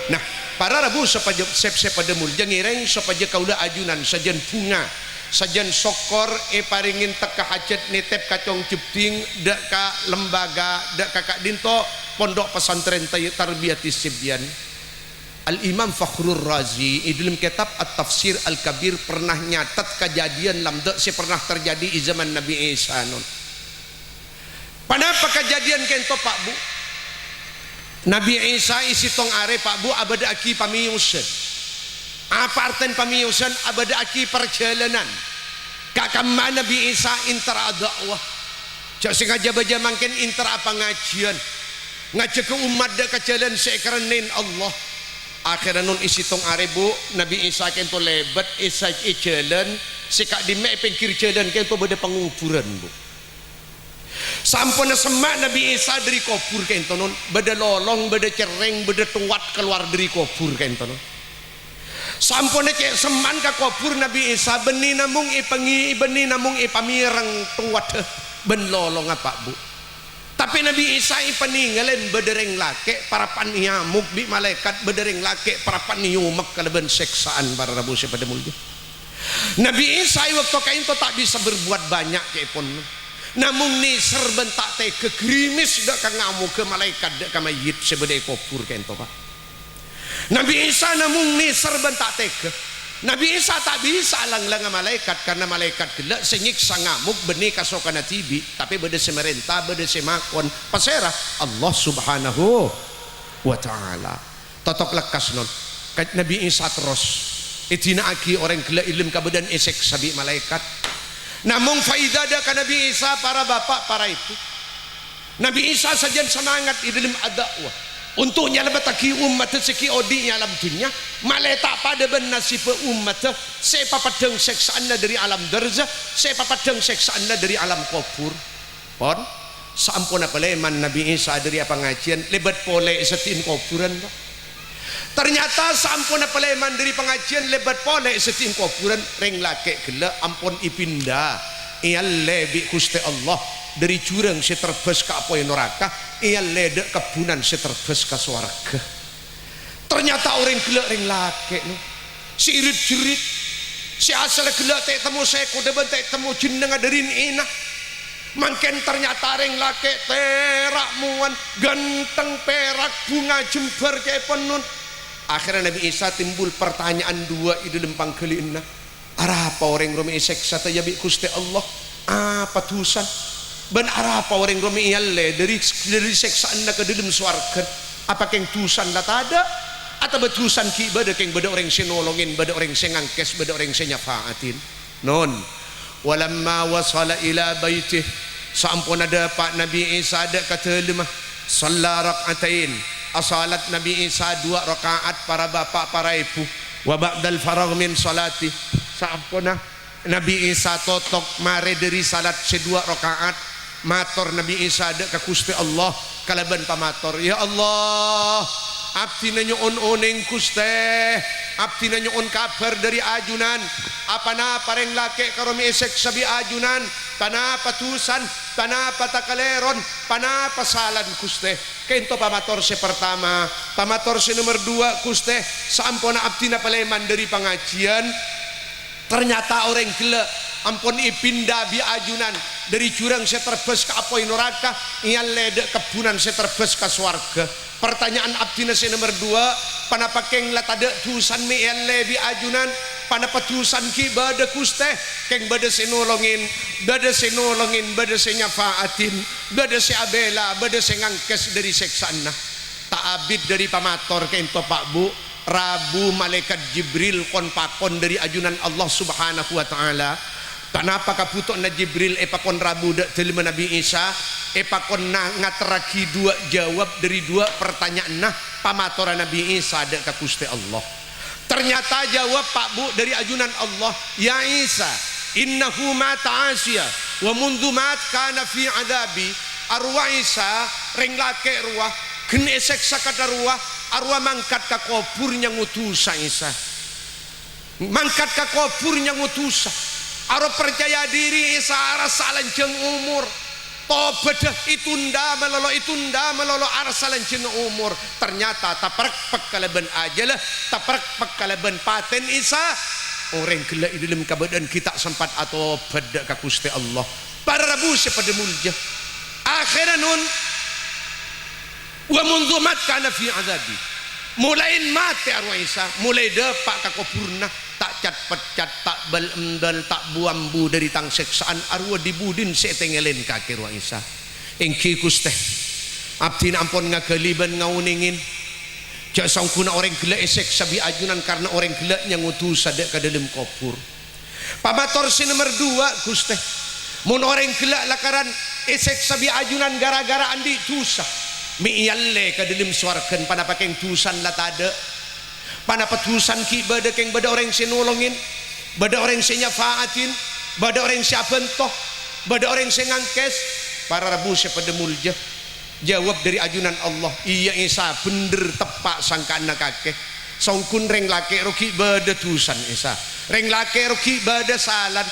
nah para rabu sepaja pada mulja ngireng sepaja kaula ajunan sajen bunga sajan sokor paringin teka hajat nitep kacong jepting dak ka lembaga dak kakak dinto pondok pesantren tarbiyati sibyan. Al-Imam Fakhrur Razi dalam kitab At-Tafsir Al-Kabir pernah nyatat kejadian lamdak si pernah terjadi di zaman Nabi Isa non. Panapa kejadian kento Pak Bu? Nabi Isa isi tong are Pak Bu abada aki pamiyusan. Apa artian pamiyusan? Abada aki perjalanan. Kakama Nabi Isa intera dakwah. Cak sengaja baca mangken intera pengajian. Ngajak ke umat dak ke jalan sekerenin Allah. Akhirnya nun isi tong are Bu Nabi Isa kento lebat Isa jalan sikak di mek pinggir jalan kento beda penguburan Bu. Sampun semak Nabi Isa dari kubur kento nun beda lolong beda cereng beda tuat keluar dari kubur kento nun. Sampun cek seman ka kubur Nabi Isa beni namung ipengi beni namung ipamireng tuat ben lolong apa Bu. Tapi Nabi Isa peninggalan bedereng lake para paniamuk bi malaikat bedereng lake para paniumak kalaban seksaan para rabu pada mulya. Nabi Isa waktu kain to tak bisa berbuat banyak kepon. Namun ni serbentak teh kegerimis dak ka ngamuk ke malaikat dak ka mayit sebedai kubur kain to Pak. Nabi Isa namun ni serbentak teh Nabi Isa tak bisa lang-lang malaikat karena malaikat gelak senyiksa ngamuk benih kasokana tibi tapi beda semerintah beda semakon pasera Allah subhanahu wa ta'ala totok lekas non Nabi Isa terus itina aki orang gelak ilim kabedan esek sabi malaikat namun faidah ada ke Nabi Isa para bapak para ibu Nabi Isa saja semangat di dalam dakwah untuk nyalabataki umat seki odi alam dunia maleta pada nasib umat sepa padang seksaanna dari alam darza sepa padang seksaanna dari alam kubur pon sampun apa leman Nabi Isa dari pengajian lebat pole setin kuburan ternyata sampun apa leman dari pengajian lebat pole setin kuburan reng lake gela ampun ipinda iyal lebi kusti Allah dari jurang seterbes ke apoy neraka ia ledek kebunan seterbes ke swarga. Ternyata orang gelak ring laki si irit jerit si asal gelak tak temu saya kuda bentek temu jeneng dari ina mangken ternyata ring laki terak muan ganteng perak bunga jembar kayak penun. Akhirnya Nabi Isa timbul pertanyaan dua di dalam pangkelina arah apa orang Romi seksa tayabi kusti Allah apa tusan ben apa orang Romi iyalle dari seksaan ke dalam swarga apa keng tusan la tada atau betusan ki beda keng beda orang senolongin beda orang sengangkes beda orang senyafaatin non walamma wasala ila baitih sampun ada Pak Nabi Isa ada kata lemah shalla rakaatain asalat Nabi Isa 2 rakaat para bapak para ibu wa ba'dal faragh min salati sampuna Nabi Isa totok mare dari salat sedua rakaat mator Nabi Isa ada ke Gusti Allah kalaban pamator ya Allah abdi nanyuun oning Gusti abdi nanyuun kabar dari ajunan apa na pareng lake karomi esek sabi ajunan tanah patusan tanah patakaleron panah pasalan Gusti kento pamator se pertama pamator se nomor 2 Gusti sampona abdi na paleman dari pengajian ternyata orang gila ampun ipindah bi ajunan dari jurang seterbes ke apoy neraka ia ledek kebunan seterbes ke swarga. Pertanyaan abdina se nomor 2 panapa keng latade tusan mi ia lebi ajunan panapa tusan ki bade Gusti keng bade senolongin bade senolongin bade senyafaatin bade se abela bade sengangkes dari seksaanna tak abid dari pamator kento Pak Bu Rabu malaikat Jibril kon pakon dari ajunan Allah subhanahu wa ta'ala kenapa kaputok na Jibril epakon Rabu dak telima Nabi Isa epakon na ngateraki 2 jawab dari 2 pertanyaan nah pamatora Nabi Isa dak ka Gusti Allah ternyata jawab Pak Bu dari ajunan Allah ya Isa innahu mata Asia wa mundu mat kana fi adabi arwah Isa reng lake ruah gene seksa kata ruah arwah mangkat ka kuburnya ngutusa Isa mangkat ka kuburnya ngutusa arwah percaya diri Isa arasa lanjeng umur tobedah itunda melolo arasa lanjeng umur ternyata taparak pekalaban aja lah taparak pekalaban paten Isa orang gelak di dalam keadaan kita sempat atau pada ka Gusti Allah para rabu pada mulja akhiran nun wa mundu mat kana fi azabi mulai mati arwah Isa mulai dapat ka kopurna tak cat pecat tak bal emdal tak buambu dari tang seksaan arwah dibudin setengelen kaki arwah Isa engki Gusti abdi ampun ngagaliban ngauningin jak sangkuna orang gelak esek sabi ajunan karena orang gelaknya ngutus sadek ke dalam kopur pamator si nomor 2 Gusti mun orang gelak lakaran esek sabi ajunan gara-gara andi tusa mi iyalle ka dalam swargan pada pakeng tusan latada pada petusan ki bada keng bada orang sinolongin bada orang sinyafaatin bada orang siabentoh bada orang singangkes para rabu pada mulja jawab dari ajunan Allah iya Isa bener tepak sangkaan kakek songkun reng lake roki bada tusan Isa reng lake roki bada salan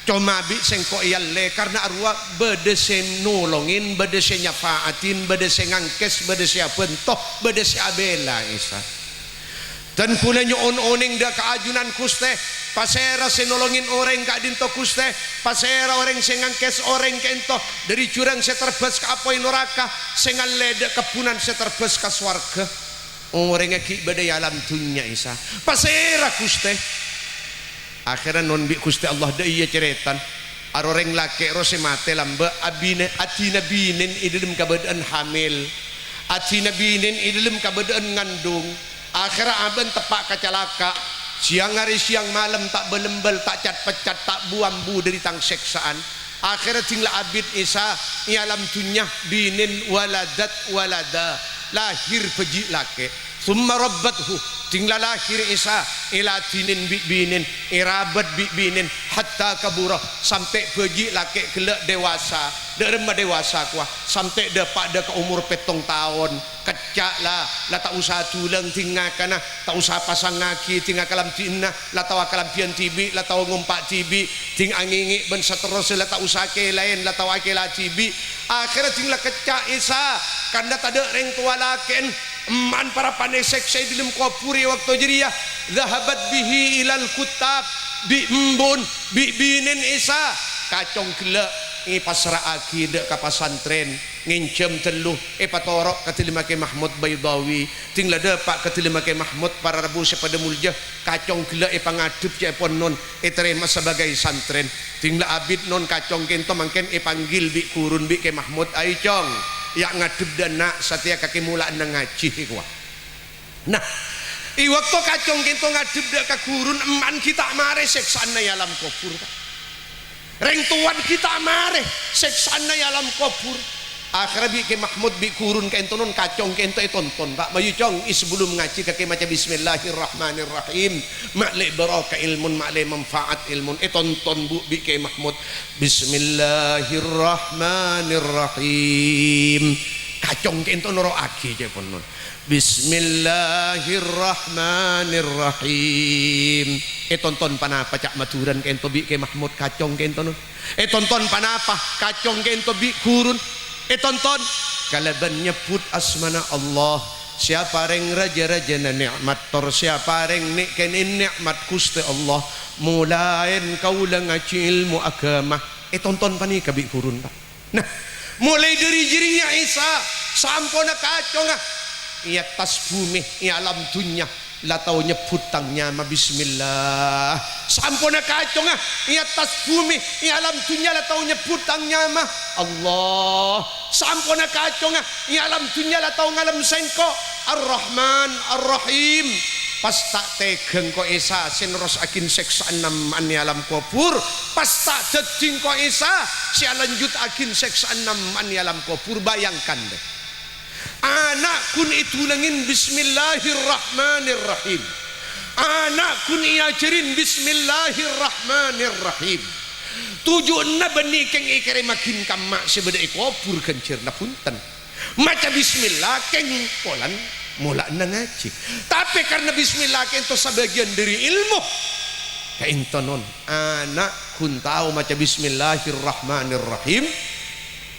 cuma bi sengko iyalle karena arwah bada sen nolongin bada sen nyafaatin bada sen ngangkes bada sen bentoh bada sen abela Isa dan kulanya on-oning dah keajunan Gusti pasera senolongin orang kak dinto Gusti pasera orang sengangkes orang kento dari curang seterbes ke apoi neraka sengal ledek kepunan seterbes ke swarga orang ki badai alam dunia Isa pasera Gusti akhirnya non bi Gusti Allah dah iya ceretan aroreng laki rose mate lamba abine atina binin idilem kabadaan hamil atina binin idilem kabadaan ngandung akhirnya aben tepak kacalaka siang hari siang malam tak belembel tak cat pecat tak buambu dari tang seksaan akhirnya tinggal abid Isa ialam dunya binin waladat walada lahir peji laki summa rabbathu tinggal lahir Isa ilatinin binin irabat binin hatta kabura sampai peji laki gelak dewasa derma dewasa kuah sampai dapat ke umur 7 tahun kecak lah tak usah tulang tinggal kana tak usah pasang ngaki tinggal kalam tina lah tahu kalam pian tibi lah tahu ngumpak tibi ting angingi ben seterus lah tak usah ke lain lah tahu ke lah tibi akhirnya tinggal kecak Isa karena tak ada reng tua laken man para panesek saya dalam kopuri waktu jeria zahabat bihi ilal kutab bi embun bi binin Isa kacong gelak ini pasrah akidah ke pasantren ngincem teluh patorok ketilima ke Mahmud Baydawi tinggal dapat ketilima ke Mahmud para rabu pada mulja kacong gelak pangadup je pon non terima sebagai santren tinggal abid non kacong kento mangken panggil bi kurun bi ke Mahmud ai cong yang ngadup dana satia kaki mula nang ngaji kuah nah i waktu kacong kento ngadup dak ka kurun eman kita mare seksana ya alam kubur reng tuan kita mare seksana ya alam kubur akhirnya bi ke Mahmud bi kurun kento non kacong kento tonton Pak Bayu cong sebelum ngaji kaki maca bismillahirrahmanirrahim makle baraka ilmun makle manfaat ilmun tonton bu bi ke Mahmud bismillahirrahmanirrahim kacong kento noro aki je pon non bismillahirrahmanirrahim tonton panapa cak maturan kento bi ke Mahmud kacong kento non tonton panapa kacong kento bi kurun tonton kalaban nyebut asmana Allah siapa reng raja-raja na nikmat tor siapa reng nikenin nikmat Gusti Allah mulain kau lang ngaji ilmu agama tonton pani kabi kurun Pak nah mulai dari jirinya Isa sampona kacong ia tas bumi ia alam dunya la tahu nyebut tangnya ma bismillah sampona kacong ia tas bumi ia alam dunya la tahu nyebut tangnya ma Allah sampona kacong ia alam dunya la tahu ngalam sengko ar-Rahman ar-Rahim pas tak tegeng ko Isa sinros akin seksaan naman ni alam kubur pas tak deding ko Isa si lanjut akin seksaan naman ni alam kubur bayangkan deh anak kun itu langin bismillahirrahmanirrahim anak kun iajarin bismillahirrahmanirrahim tujuanna benih keng ikere makin kamak sebeda kubur kencirna punten maca bismillah keng polan mula ngaji tapi karena bismillah kento sebagian dari ilmu kainto non anak kun tahu maca bismillahirrahmanirrahim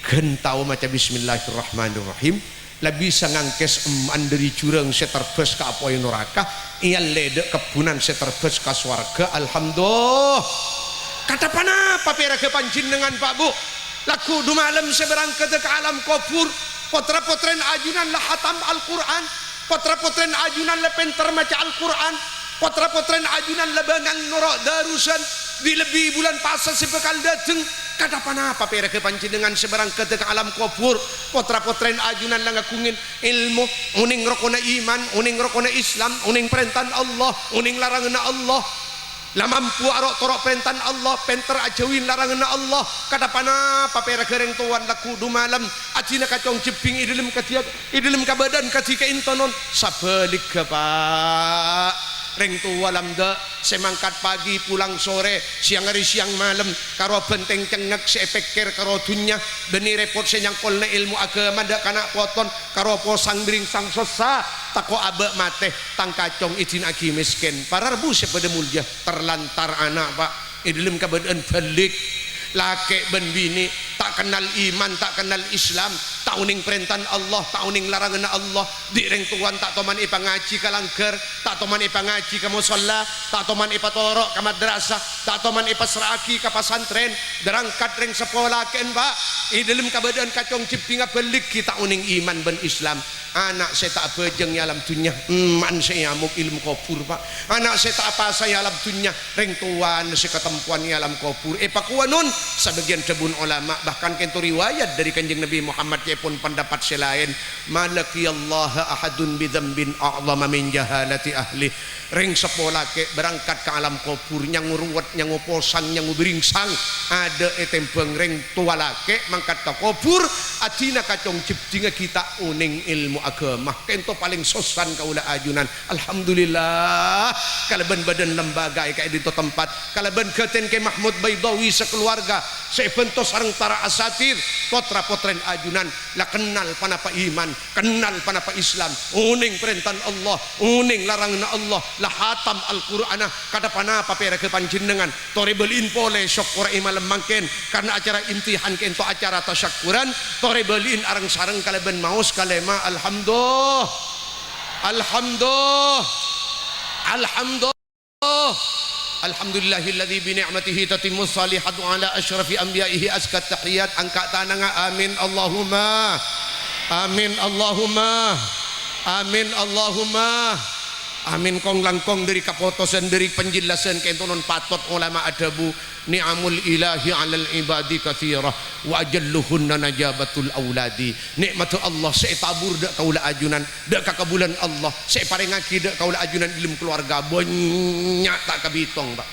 kan tahu maca bismillahirrahmanirrahim lebih sangangkes dari jurang seterbes ke apoy neraka iyan ledek kebunan seterbes ke swarga. Alhamdulillah. Kata panapa peraga panjenengan Pak Bu laku du malam seberangkat ke alam kubur potra-potren ajunan lah hatam Al-Quran, potra-potren ajunan lah penter maca Al-Quran, potra-potren ajunan lah bangang norok darusan di lebih bulan puasa sebekal dateng. Kata panapa peraga panjenengan seberangkat ke alam kubur potra-potren ajunan lah ngakungin ilmu uning rokona iman, uning rokona Islam, uning perintah Allah, uning larangan Allah, lah mampu arok torok pentan Allah penter ajawin larangan Allah. Kata panapa pera kereng tuan laku du malam ajina kacong jeping idilem katiak idilem kabadan katika intonon sabalik ke Pak reng tua lamda semangkat pagi pulang sore siang hari siang malam karo benteng cengek sepekir karo dunya beni repot senyangkol na ilmu agama dak kana poton karo posang bring sang sosa tako abe mate tang kacong izin agi miskin para rebu sepeda mulia terlantar anak Pak idilem kabadan balik laki ben bini tak kenal iman tak kenal Islam tak uning perintah Allah tak uning larangan Allah di reng tuan tak toman ipa ngaji ke langgar tak toman ipa ngaji ke musola tak toman ipa torok ke madrasah tak toman ipa seraki ke pesantren derangkat reng sekolah ken Pak idilem kabadan kacong cipinga belik kita uning iman ben Islam. Anak saya tak bejeng ya alam dunia man saya amuk ilmu kubur Pak. Anak saya tak apa saya alam dunia reng tuan si ketempuan ya alam kubur pakuanon sebagian debun ulama bahkan kentu riwayat dari kanjeng Nabi Muhammad pun pendapat selain malaki Allah ahadun bidzambin a'zama min jahalati ahli reng sepola ke berangkat ke alam kubur nyangu ruwet nyangu posang nyangu beringsang ada etempeng reng tua lake mangkat ke kubur atina kacong ciptinga kita uning ilmu agama kento paling sosan kaula ajunan. Alhamdulillah kalaban badan lembaga kayak di tempat kalaban keten ke Mahmud Baidawi sekeluarga saya bentos sareng tara asatir potra-potren ajunan lah kenal panapa iman kenal panapa Islam uning perintah Allah uning larangan Allah lah hatam Al-Qur'ana kada panapa pera ke panjenengan tore belin pole syukur imalam mangken karena acara imtihan kento acara tasyakuran tore belin arang sareng kalaban maus kalema alhamdulillah alhamdulillah alhamdulillah alhamdulillahilladzi bi ni'matihi tatimmu salihatu ala asyrafil anbiya'ihi askat tahiyat angkat tananga amin Allahumma amin Allahumma amin Allahumma amin kong langkong dari kapotosan dari penjelasan kentonon patot ulama adabu ni'amul ilahi alal ibadi kathirah wa ajalluhunna najabatul auladi nikmatu Allah saya tabur dak kaula ajunan dak kakabulan Allah saya parengaki dak kaula ajunan ilmu keluarga banyak tak kabitong Pak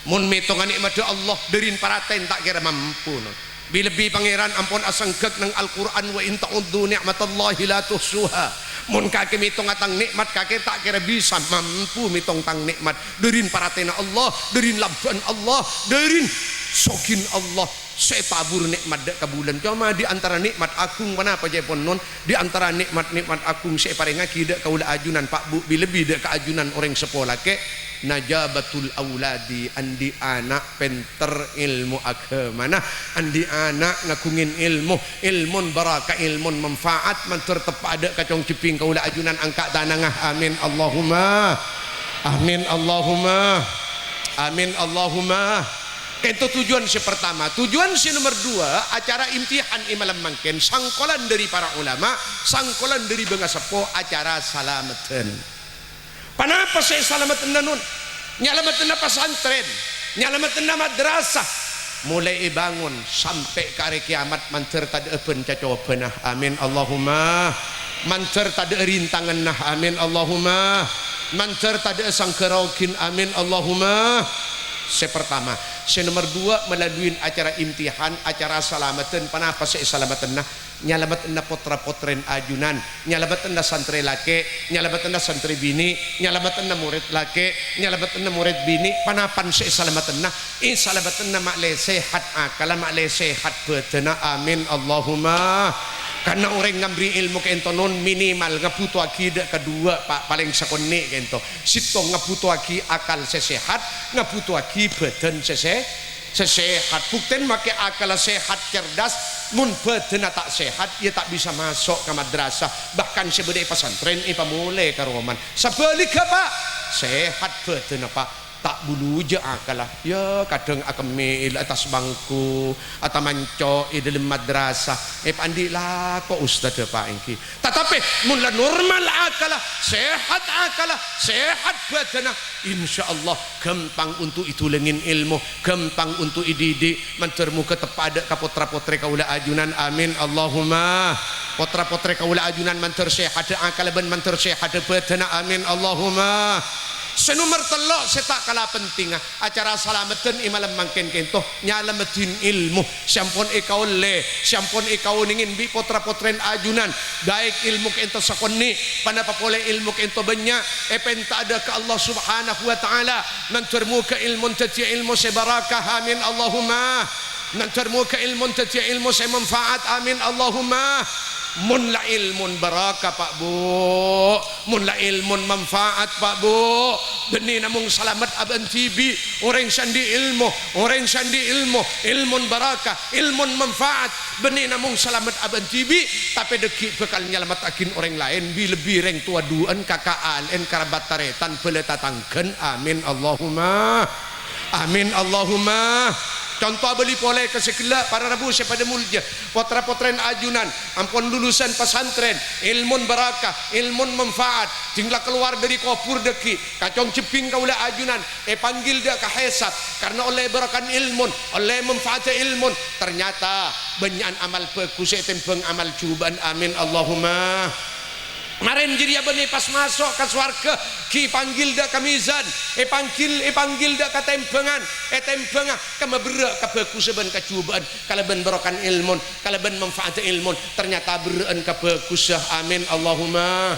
mun mitongan nikmat Allah derin paraten tak kira mampu no. Lebih pangeran ampun asangkek nang Al-Quran wa in ta'uddu ni'matallahi la tuhsuha mun kake mitong atang nikmat kake tak kira bisa mampu mitong tang nikmat derin paratena Allah derin labban Allah derin sokin Allah saya tabur nikmat dak kabulan cuma di antara nikmat agung panapa jepon non di antara nikmat-nikmat agung saya parengaki dak kaula ajunan Pak Bu lebih dak kaajunan orang sekolah ke najabatul auladi andi anak penter ilmu agama nah andi anak ngakungin ilmun baraka ilmun manfaat mantur tepada kacong ciping kaula ajunan angkat tanangah amin Allahumma amin Allahumma amin Allahumma. Itu tujuan si pertama. Tujuan si nomor dua acara imtihan imalam mangken sangkolan dari para ulama sangkolan dari bengasepo acara salamatan. Panapa saya salamatan nun nyalamatan na pesantren nyalamatan na madrasah mulai bangun sampai ke hari kiamat manter tadi epen cacoban nah amin Allahumma manter tadi rintangan nah amin Allahumma manter tadi sangkerokin amin Allahumma. Sepertama se nomor dua melalui acara imtihan acara salamatan panapa saya salamatan nah nyalamat enda potra-potren ajunan nyalamat enda santri laki nyalamat enda santri bini nyalamat enda murid laki nyalamat enda murid bini panapan saya salamatan nah salamatan na makle sehat akala makle sehat betena amin Allahumma. Karena orang ngambri ilmu kento non minimal ngaputu akidah kedua Pak paling sakone kento sito ngaputu aki akal sesehat ngaputu aki badan sesehat bukten make akal sehat cerdas mun badan tak sehat ia tak bisa masuk ke madrasah bahkan sebedai pesantren ipa mulai ke roman sebaliknya pak sehat badan pak tak bulu je akalah ya kadang akemil atas bangku atau manco di dalam madrasah pandi lah kok ustaz pak engki tetapi mula normal akalah sehat badana insyaallah gampang untuk itu lengin ilmu gampang untuk ididik mentermu ketepada ka putra-putri kaula ajunan amin Allahumma putra-putri kaula ajunan menter sehat akal ben menter sehat badana amin Allahumma senomor telok setak kalah penting acara salamatan imalam mangken kento nyalametin ilmu sampun ikau le sampun ikau ningin bi potra potren ajunan baik ilmu kento sakoni panapa pole ilmu kento banyak penta ada ke Allah subhanahu wa ta'ala nanturmu ke ilmu tati ilmu sebarakah amin Allahumma nanturmu ke ilmu tati ilmu semanfaat amin Allahumma mun la ilmun baraka pak bu mun la ilmun manfaat pak bu benih namung selamat aban tibi orang sandi ilmu ilmun baraka ilmun manfaat benih namung selamat aban tibi tapi deki bekal nyalamatakin orang lain bi lebih reng tua duan kakaan en karabat taretan peletatangken amin Allahumma amin Allahumma contoh beli pole ke sekela para rabu sepada mulja potra-potren ajunan ampun lulusan pesantren ilmun barakah ilmun manfaat tinggal keluar dari kopur deki kacong ceping kaula ajunan panggil dia ke hesab karena oleh berakan ilmun oleh manfaat ilmun ternyata banyak amal pekusai tempeng amal cubaan amin Allahumma kemarin jadi abang pas masuk ke swarga ki panggil dah kamizan panggil dah ke tempengan tempengan kama berak ke bagus ben kecubaan kalau ben berokan ilmun kalau ben manfaat ilmun ternyata beraan ke bagus amin Allahumma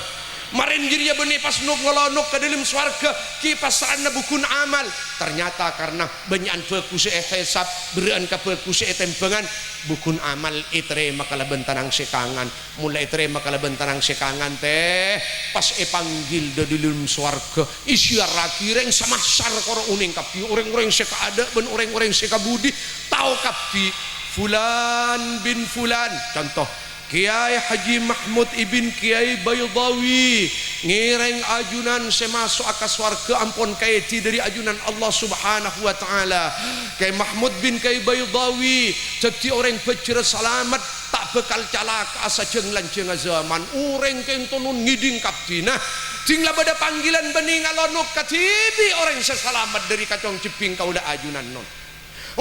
kemarin jadi abang pas nolok ke dalam swarga ki pasrana bukun amal ternyata karena banyak bagus hisab beraan ke bagus tempengan bukun amal itre makala bentanang sekangan mulai itre makala bentanang sekangan teh pas panggil da di dalam swarga isyara kireng samasar koro uning kapi orang-orang sekaada ben orang-orang sekabudi tahu kapi fulan bin fulan contoh Kiai Haji Mahmud ibn Kiai Baydawi ngireng ajunan semasuk akas warga ampun kaiti dari ajunan Allah subhanahu wa ta'ala Kiai Mahmud bin Kiai Baydawi jadi orang pecer selamat tak bekal calaka asa jenglan jenga zaman orang kentonun ngiding kaptina tinggal pada panggilan bening alonuk katibi orang sesalamat dari kacong ceping kaulah ajunan non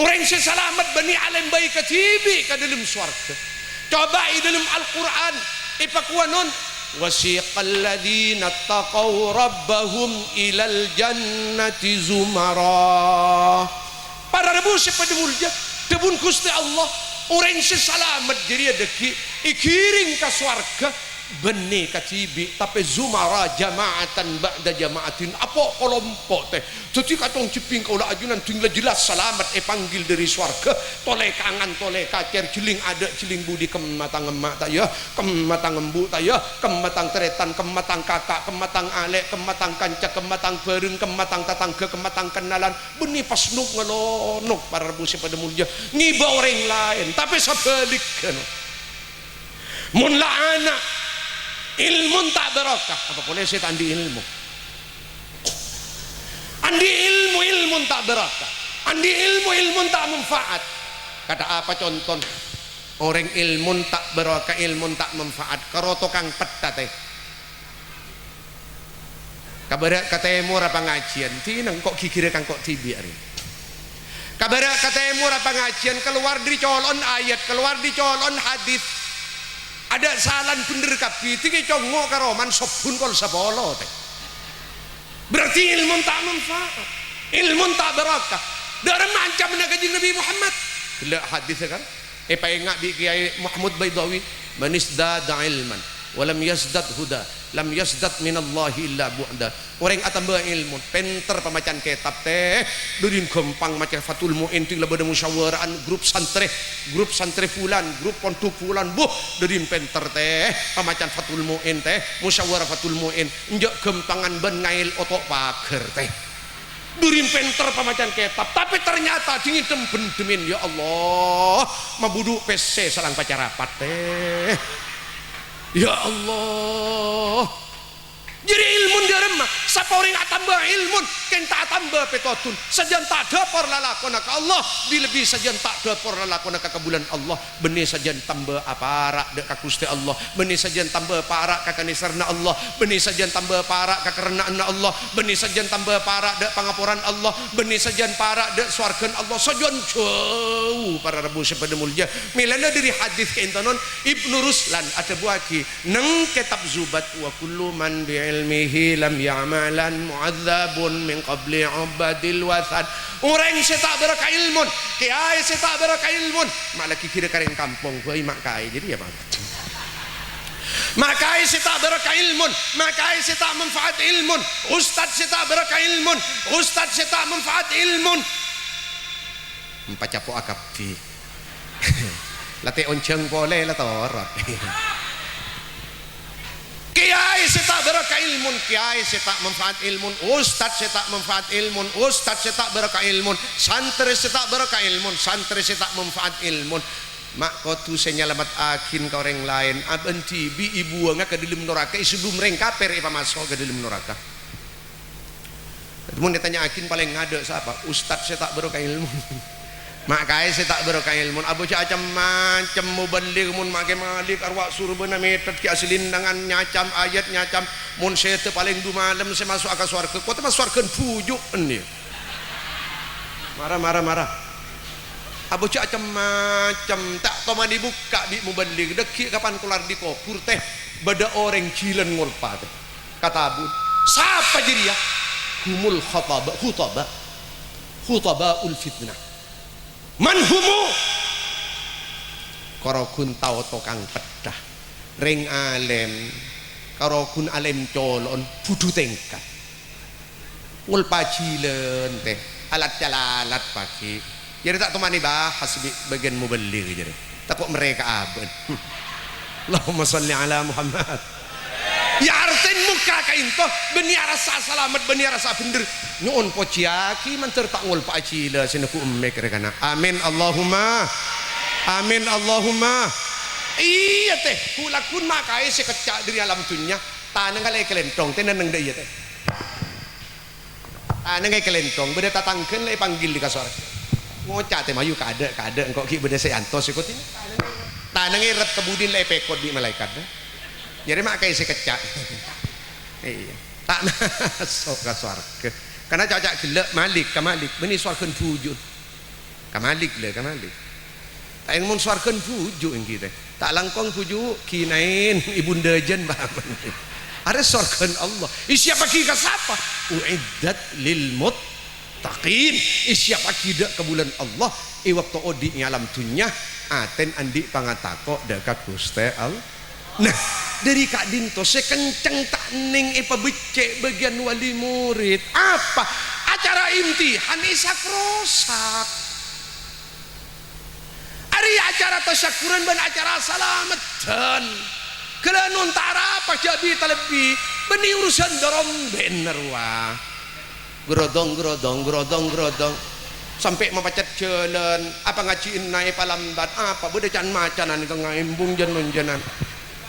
orang sesalamat bening alim baik katibi ke dalam swarga coba di dalam Al-Quran ipakuanon wasiqal ladzina taqaw rabbahum ilal jannati zumara para rebu sepada mulja debun Gusti Allah orang sesalamat jadi deki ikiring ke swarga benih katibi tapi zumara jamaatan ba'da jamaatin apa kelompok teh jadi katong ceping kaulah ajunan tinggal jelas selamat panggil dari swarga toleh kangan toleh kacer jeling ada jeling budi kematang emak tak ya kematang embu tak ya kematang teretan kematang kakak kematang alek kematang kancak kematang bareng kematang tatangga kematang kenalan benih pas nuk ngelonok para rebu pada mulja ngiba orang lain tapi sebaliknya mun la anak ilmu tak berkah apa boleh saya andi ilmu tak berkah andi ilmu tak manfaat kata apa contoh orang ilmu tak berkah ilmu tak manfaat karoto kang peta teh kabarak kata emor apa ngajian tinang kok kikira kang kok tibi ari kabarak kata emor apa ngajian keluar di colon ayat keluar di colon hadis ada salan bener kapi tiga congok karoman sopun kol sabolo teh berarti ilmu tak manfaat ilmu tak berakah dari macam nagaji Nabi Muhammad gila hadis kan paingak di Kiai Mahmud Baydawi man isdada ilman walam yazdad huda lam yazdad minallahi illa bu'da orang atamba ilmu penter pemacan kitab teh durin gampang macam fatul mu'in tinggal pada musyawaraan grup santri fulan grup pontuk fulan buh durin penter teh pemacan fatul mu'in teh musyawarah fatul mu'in njak gempangan ben ngail otok pager teh durin penter pamacan kitab, tapi ternyata dingin demin ya Allah mabudu PC salang pacarapat teh ya Allah. Jadi ilmun dia remah sapa orang atambah ilmun kenta tambah petotun sajan tak dapur lalakona ka Allah dilebih sajan tak dapur lalakona ka bulan Allah benih sajan tambah aparak dek ka Gusti Allah benih sajan tambah parak ka kanisarna Allah benih sajan tambah parak ka karenaanna Allah benih sajan tambah parak dek pangapuran Allah benih sajan parak dek swargan Allah sajan jauh para rebu sepada mulia milana dari hadis keintanon Ibnu Ruslan ada buaki neng kitab Zubat wa kullu man ilmihi lam ya'malan mu'adzabun min qabli ubadil wasan orang setak beraka ilmun kiai setak beraka ilmun malaki kira karen kampung gua mak kai jadi ya bang makai setak beraka ilmun makai setak manfaat ilmun ustad setak beraka ilmun ustad setak manfaat ilmun empat capo akapti late onceng boleh lah torot kiai setak beraka ilmun kiai setak manfaat ilmun ustad setak manfaat ilmun ustad setak beraka ilmun santri setak beraka ilmun santri setak manfaat ilmun mak kotu senyalamat akin ka orang lain abenti bi ibu nga ke dalam neraka sebelum reng kaper ipa masuk ke dalam neraka mun ditanya akin paling ngade siapa ustad setak beraka ilmun mak kai setak beraka ilmun abu cacam macam mubalik mun make malik arwah surbana metet ki aslin dengan nyacam ayat nyacam mun sete paling du malam saya masuk ke swarga kok masuk swarga pujuk ni marah abu cacam macam tak toma dibuka di mubalik deki kapan keluar di kopur teh bada orang cilen ngulpa teh kata abu siapa jadi ya humul khutabaul fitnah manhumu karokun tau tokang pedah ring alem karokun alem colon budu tengkat ngulpa cilen teh alat jalalat pagi jadi tak temani bahas bagian mubaligh jadi takut mereka abad Allahumma salli ala Muhammad ya arten muka kainto beni rasa selamat beni rasa bener nuun pociaki manter tak ngulpa acila sinaku umme kerekana amin Allahumma iya teh kulakun makai sekecak dari alam dunia tanang kali kelentong tenan nang daya teh tanang kali kelentong beda tatangken lay panggil di kasar ngocak teh mayu kada engkau ki beda seantos ikut ini tanang eret kebudin lay pekot di malaikat jadi makai sekecak iya tak masuk ke swarga karena cacak gelak malik beni swarga bujud kamalik tak ingin swarga bujud yang kita tak langkong bujud kinain ibunda jen bahaman ada swarga Allah siapa kita siapa uiddat lil muttaqin siapa kita ke bulan Allah waktu odi alam dunya aten andi pangatako dekat Gusti Allah. Nah dari Kak Dinto sekenceng tak ning becek bagian wali murid apa acara imtihan isak rosak hari acara tasyakuran dan acara salamatan kelanun tara apa jadi terlebih beni urusan dorong bener wah gerodong sampai membacat jalan apa ngajiin naik palambat apa beda can macanan itu ngaimbung janan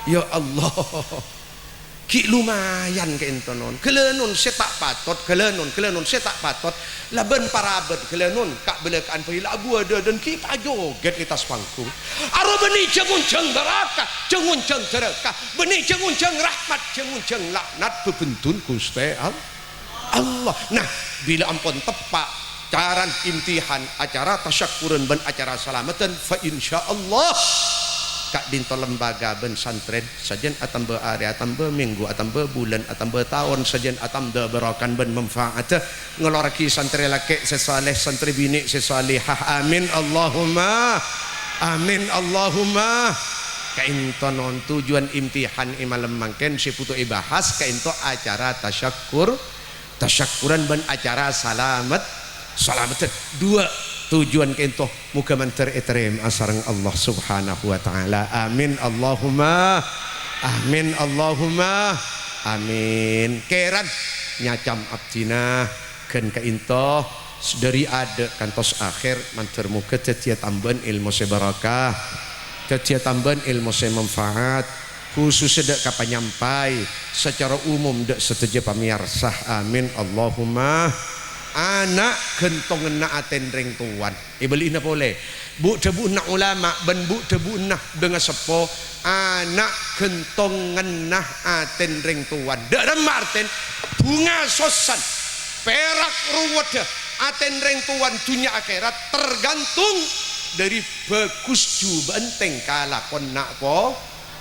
ya Allah ki lumayan ke intonon kelenun setak patot kelenun setak patot laban parabet kelenun kak belakaan pahila abu ada dan kita joget di tas panggung aro benih cengunceng neraka cengunceng teraka benih cengunceng rahmat cengunceng laknat bebentul Gusti Allah nah bila ampun tepak caran imtihan acara tasyakuran dan acara salamatan fa insyaallah Kak Dinto lembaga ben santren sajen atamba hari atamba minggu atamba bulan atamba tahun sajen atamba berakan ben manfaat ngeloraki santri laki sesaleh santri bini sesalihah amin Allahumma kainto non tujuan imtihan imalam mangken si putu ibahas kainto acara tasyakuran ben acara salamatan dua tujuan kento muka manter etrem asarang Allah subhanahu wa ta'ala amin Allahumma amin keran nyacam abdina makan ka into dari ada kantos akhir mantar muka tetia tambahan ilmu sebarakah, tetia tambahan ilmu semanfaat, khusus dek kapanyampai secara umum dek setuju pamiarsah amin Allahumma. Anak kentong na aten reng tuan ibeli na boleh bu tebu na ulama ben bu tebu na dengan sepo anak kentong na aten reng tuan dalam marten bunga sosan perak ruwet aten reng tuan dunia akhirat tergantung dari bagus ju benteng kalakon nak po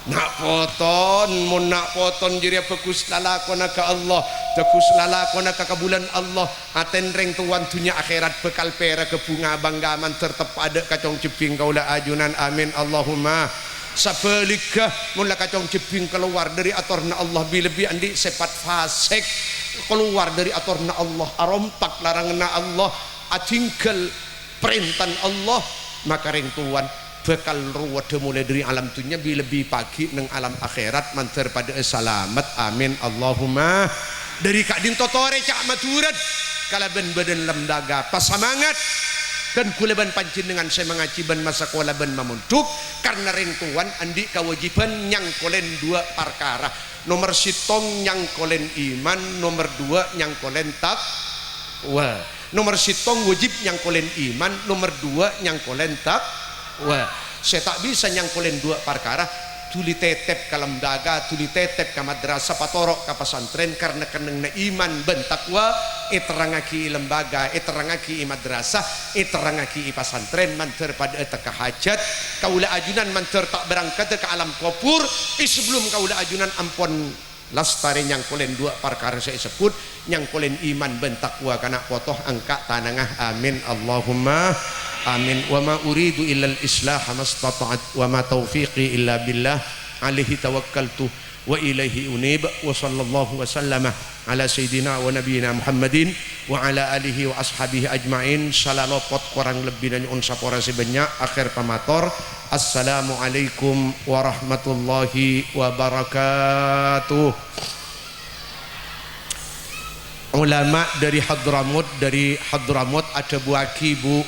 nak poton mun nak poton jadi bagus lalakona ka Allah bagus lalakona ka kabulan Allah aten reng tuan dunia akhirat bekal pera ke bunga banggaman tetep ada kacong ceping kaula ajunan amin Allahumma. Sabalikah mun la kacong ceping keluar dari atorna Allah lebih andi sepat fasik keluar dari atorna Allah arompak larangan Allah atinggal perintah Allah maka reng tuan bekal ruwet mulai dari alam dunia lebih pagi neng alam akhirat manter pada selamat amin Allahumma. Dari kak din totore cak maturat kalaban badan lembaga pasamangat dan kuleban pancin dengan saya mengajiban masa kolaban mamuntuk karena ringtuan andi kewajiban yang kolen dua perkara nomor sitong yang kolen iman nomor dua yang kolen takwa nomor sitong wajib yang kolen iman nomor dua yang kolen takwa. Saya tak bisa nyangkulen dua perkara tuli tetep ke lembaga tuli tetep ke madrasah patorok ke pesantren karena keneng na iman bentakwa terangaki lembaga terangaki madrasah terangaki pesantren manter pada teka hajat kaula ajunan manter tak berangkat ke alam kubur sebelum kaula ajunan ampun lastari yang kolen dua perkara saya sebut yang kolen iman bentakwa kana potoh angka tanangah amin Allahumma amin. Wa ma uridu illa al-islah mastata'at wa ma taufiqi illa billah alaihi tawakkaltu wa ilaihi unib wa sallallahu wa sallama ala sayyidina wa nabiyina Muhammadin wa ala alihi wa ashabihi ajmain salalopot kurang lebih dan unsapora sebanyak akhir pamator. Assalamualaikum warahmatullahi wabarakatuh. Ulama dari Hadramut ada buaki bu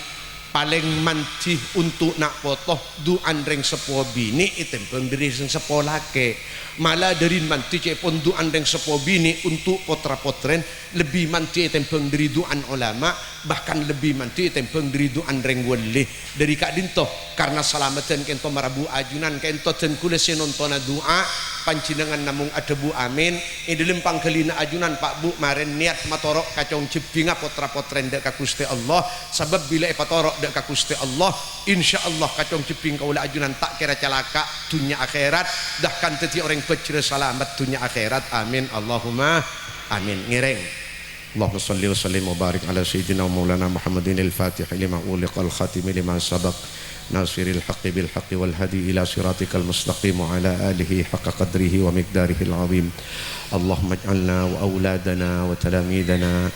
paling mantih untuk nak potoh duan reng sepo bini itu pendiri sing sepo lake malah dari mantih cepon duan reng sepo bini untuk potra potren lebih mantih itu pendiri duan ulama bahkan lebih mantih itu pendiri duan reng wali dari kak dinto karena selamatan kento marabu ajunan kento tengkule senontona doa pancinangan namung ada bu amin dalam pangkelina ajunan pak bu maren niat matorok kacong cepinga potra potren dek kakuste Allah sebab bila patorok dek kakuste Allah insyaallah kacong ceping kaula ajunan tak kira celaka dunia akhirat dahkan teti orang pecere selamat dunia akhirat amin Allahumma amin ngireng. Allahumma salli wa sallim wa barik ala sayyidina wa maulana Muhammadin al-fatih lima uliqal khatim lima sabaq nasiril haqqi bil haqqi wal hadi ila siratikal mustaqim wa ala alihi haqqa qadrihi wa miqdarihi al-azim. Allahumma ij'alna wa auladana wa talamidana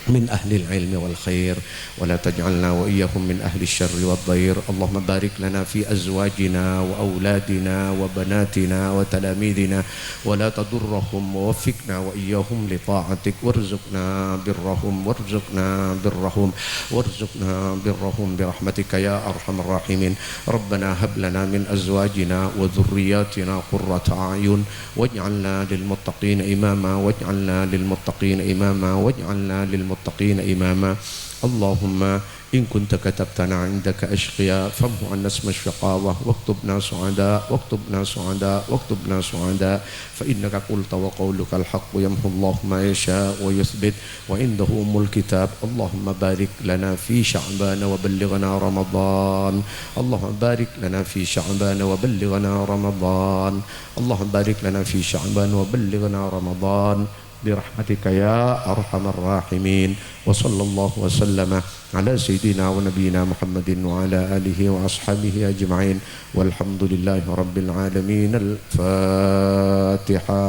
من أهل العلم والخير ولا تجعلنا وإياهم من أهل الشر والضير. اللهم بارك لنا في أزواجنا وأولادنا وبناتنا وتلاميذنا ولا تضرهم ووفقنا وإياهم لطاعتك وارزقنا برهم برحمتك يا أرحم الراحمين. ربنا هب لنا من أزواجنا وذرياتنا قرة أعين واجعلنا للمتقين إماما المتقين إماما. اللهم إن كنت كتبتنا عندك أشقياء فامحو عنا اسم الشقاوة واكتبنا سعداء فإنك قلت وقولك الحق يمحو الله ما يشاء ويثبت وعنده أم الكتاب. اللهم بارك لنا في شعبان وبلغنا رمضان. اللهم بارك لنا في شعبان وبلغنا رمضان برحمتك يا أرحم الراحمين. وصلى الله وسلم على سيدنا ونبينا محمد وعلى آله وأصحابه أجمعين والحمد لله رب العالمين. الفاتحة.